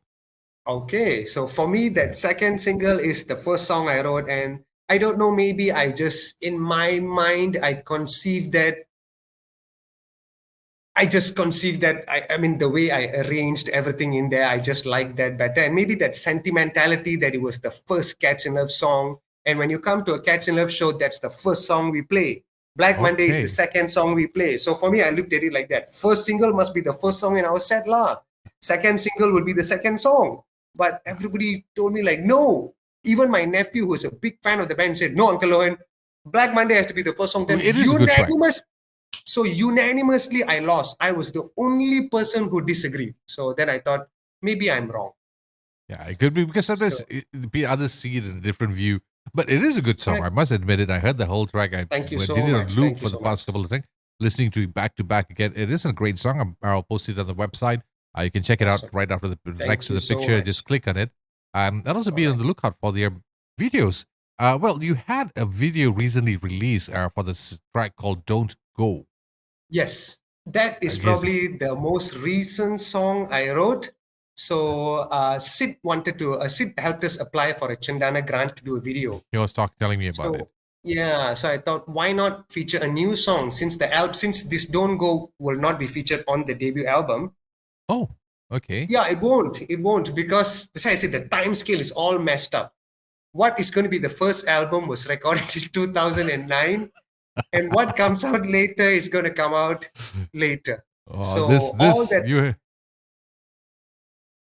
Okay, so for me, that second single is the first song I wrote, and I don't know, maybe I just, in my mind, I conceived that. I mean, the way I arranged everything in there, I just liked that better. And maybe that sentimentality that it was the first Catch and Love song. And when you come to a Catch and Love show, that's the first song we play. Black Monday is the second song we play. So for me, I looked at it like that. First single must be the first song in our set lah. Second single will be the second song. But everybody told me, like, no. Even my nephew, who's a big fan of the band, said, no, Uncle Lohan, Black Monday has to be the first song. Then It is a good track. So unanimously, I lost. I was the only person who disagreed. So then I thought, maybe I'm wrong. Yeah, it could be because sometimes others see it in a different view. But it is a good song. Correct. I must admit it. I heard the whole track. I Thank you so did it on much. loop Thank you for so the past couple of things. Listening to it back to back again. It is a great song. I'll post it on the website. You can check it out right after next to the picture. Just click on it. And also be on the lookout for their videos. Well, you had a video recently released for this track called Don't Go. Yes, that is probably the most recent song I wrote. So Sid helped us apply for a Chandana grant to do a video. He was telling me about it. Yeah, so I thought, why not feature a new song since this Don't Go will not be featured on the debut album. Oh, okay. Yeah, it won't because, as I said, the time scale is all messed up. What is going to be the first album was recorded in 2009. And what comes out later is going to come out later. Oh, So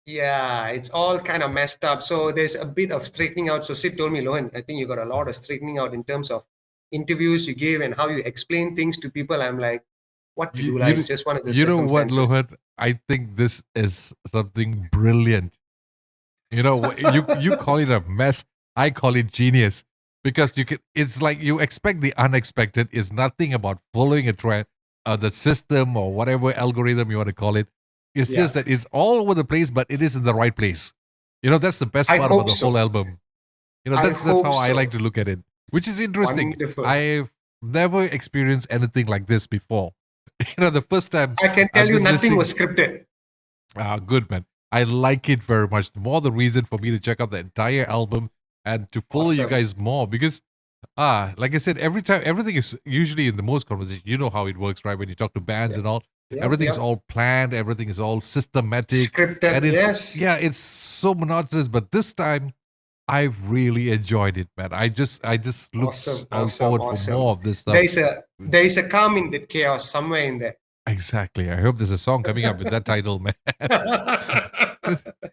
yeah, it's all kind of messed up. So there's a bit of straightening out. So Sid told me, Lohan, I think you got a lot of straightening out in terms of interviews you give and how you explain things to people. I'm like, what to do? Like, it's just one of the circumstances. You know what, Lohan? I think this is something brilliant. You know, you call it a mess. I call it genius. Because it's like you expect the unexpected. Is nothing about following a trend, the system or whatever algorithm you want to call it. It's just that it's all over the place, but it is in the right place. You know, that's the best part about the whole album. You know, that's how I like to look at it, which is interesting. Wonderful. I've never experienced anything like this before. You know, the first time I can tell you nothing was scripted. Good, man. I like it very much. The more the reason for me to check out the entire album and to follow you guys more because like I said, everything is usually in the most conversation. You know how it works, right? When you talk to bands and all, everything is all planned, everything is all systematic. Scripted, and it's so monotonous, but this time I've really enjoyed it, man. I just look forward for more of this stuff. There is a calm in the chaos somewhere in there. Exactly. I hope there's a song coming up with that title, man.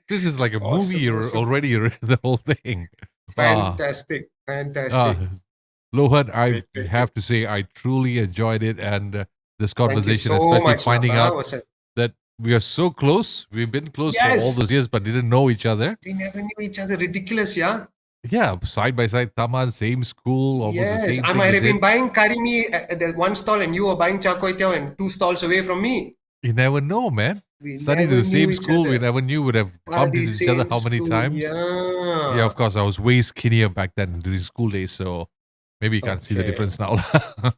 This is like a movie already, the whole thing. Fantastic. Lohan, I have to say, I truly enjoyed it. And this conversation, especially finding out that we are so close. We've been close for all those years, but didn't know each other. We never knew each other. Ridiculous, yeah? Yeah, side by side, Taman, same school, almost the same thing. I might have been buying karimi at the one stall and you were buying char kway teow and 2 stalls away from me. You never know, man. Studied in the same school, we never knew would have bumped into each other how many times. Yeah, of course, I was way skinnier back then during school days, so maybe you can't see the difference now.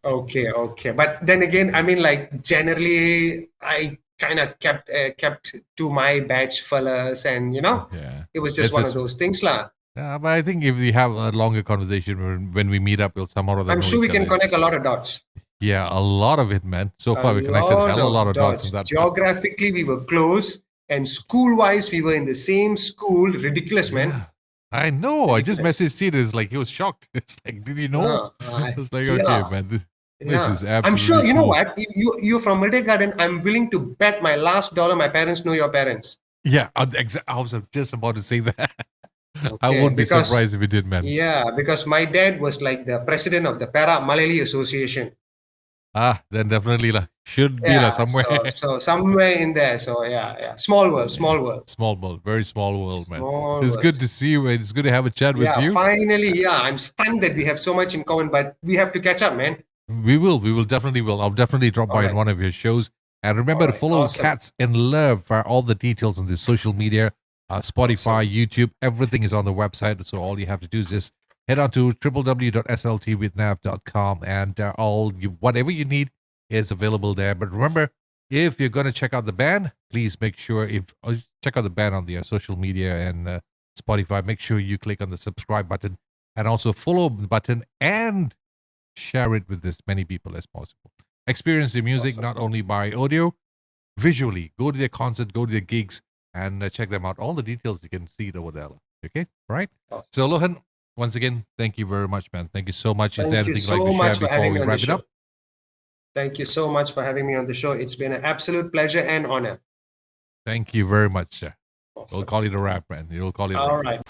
Okay. But then again, I mean, like, generally, I kind of kept to my batch fellas, and Yeah. it was just It's one just, of those things, lah. but I think if we have a longer conversation when we meet up, we'll somehow or other I'm know sure we each can other. connect a lot of dots. Yeah, a lot of it, man. So A far, we connected lot hell a lot of of dots in dots. that. Geographically, we were close, and school-wise, we were in the same school. Ridiculous, man. Yeah, I know. I just Ridiculous. messaged Sid. It's like he was shocked. It's like, did you know? It's like, okay, Yeah, man. This yeah. is I'm absolutely sure you know cool. what. You're from Murder Garden. I'm willing to bet my last dollar my parents know your parents. Yeah, I was just about to say that. I Okay, won't be because surprised if you did, man. yeah, because my dad was like the president of the Para Malayali Association. Then definitely should be Yeah, somewhere. so somewhere in there. So yeah. Small world, Yeah. small world, Small world, very small world, man. small It's good world. to see you, man. It's good to have a chat with Yeah, you. finally, yeah. I'm stunned that we have so much in common, but we have to catch up, man. We will definitely will. I'll definitely drop All by in right, one of your shows. And all remember to right. follow Awesome, Cats in Love for all the details on the social media, Spotify, awesome. YouTube. Everything is on the website. So all you have to do is just head on to www.sltwithnav.com and whatever you need is available there. But remember, if you're going to check out the band, please make sure check out the band on the social media and Spotify. Make sure you click on the subscribe button and also follow button and share it with as many people as possible. Experience the music Awesome. not only by audio, visually. Go to their concert, go to their gigs, and check them out. All the details you can see it over there. Okay, right? Awesome. So, Lohan, once again, thank you very much, man. Thank you so much. Is there Thank you anything you'd like so to share much for before having we me on the wrap it show. up? Thank you so much for having me on the show. It's been an absolute pleasure and honor. Thank you very much, sir. We'll Awesome. call it a wrap, man. We'll call it a All wrap. right.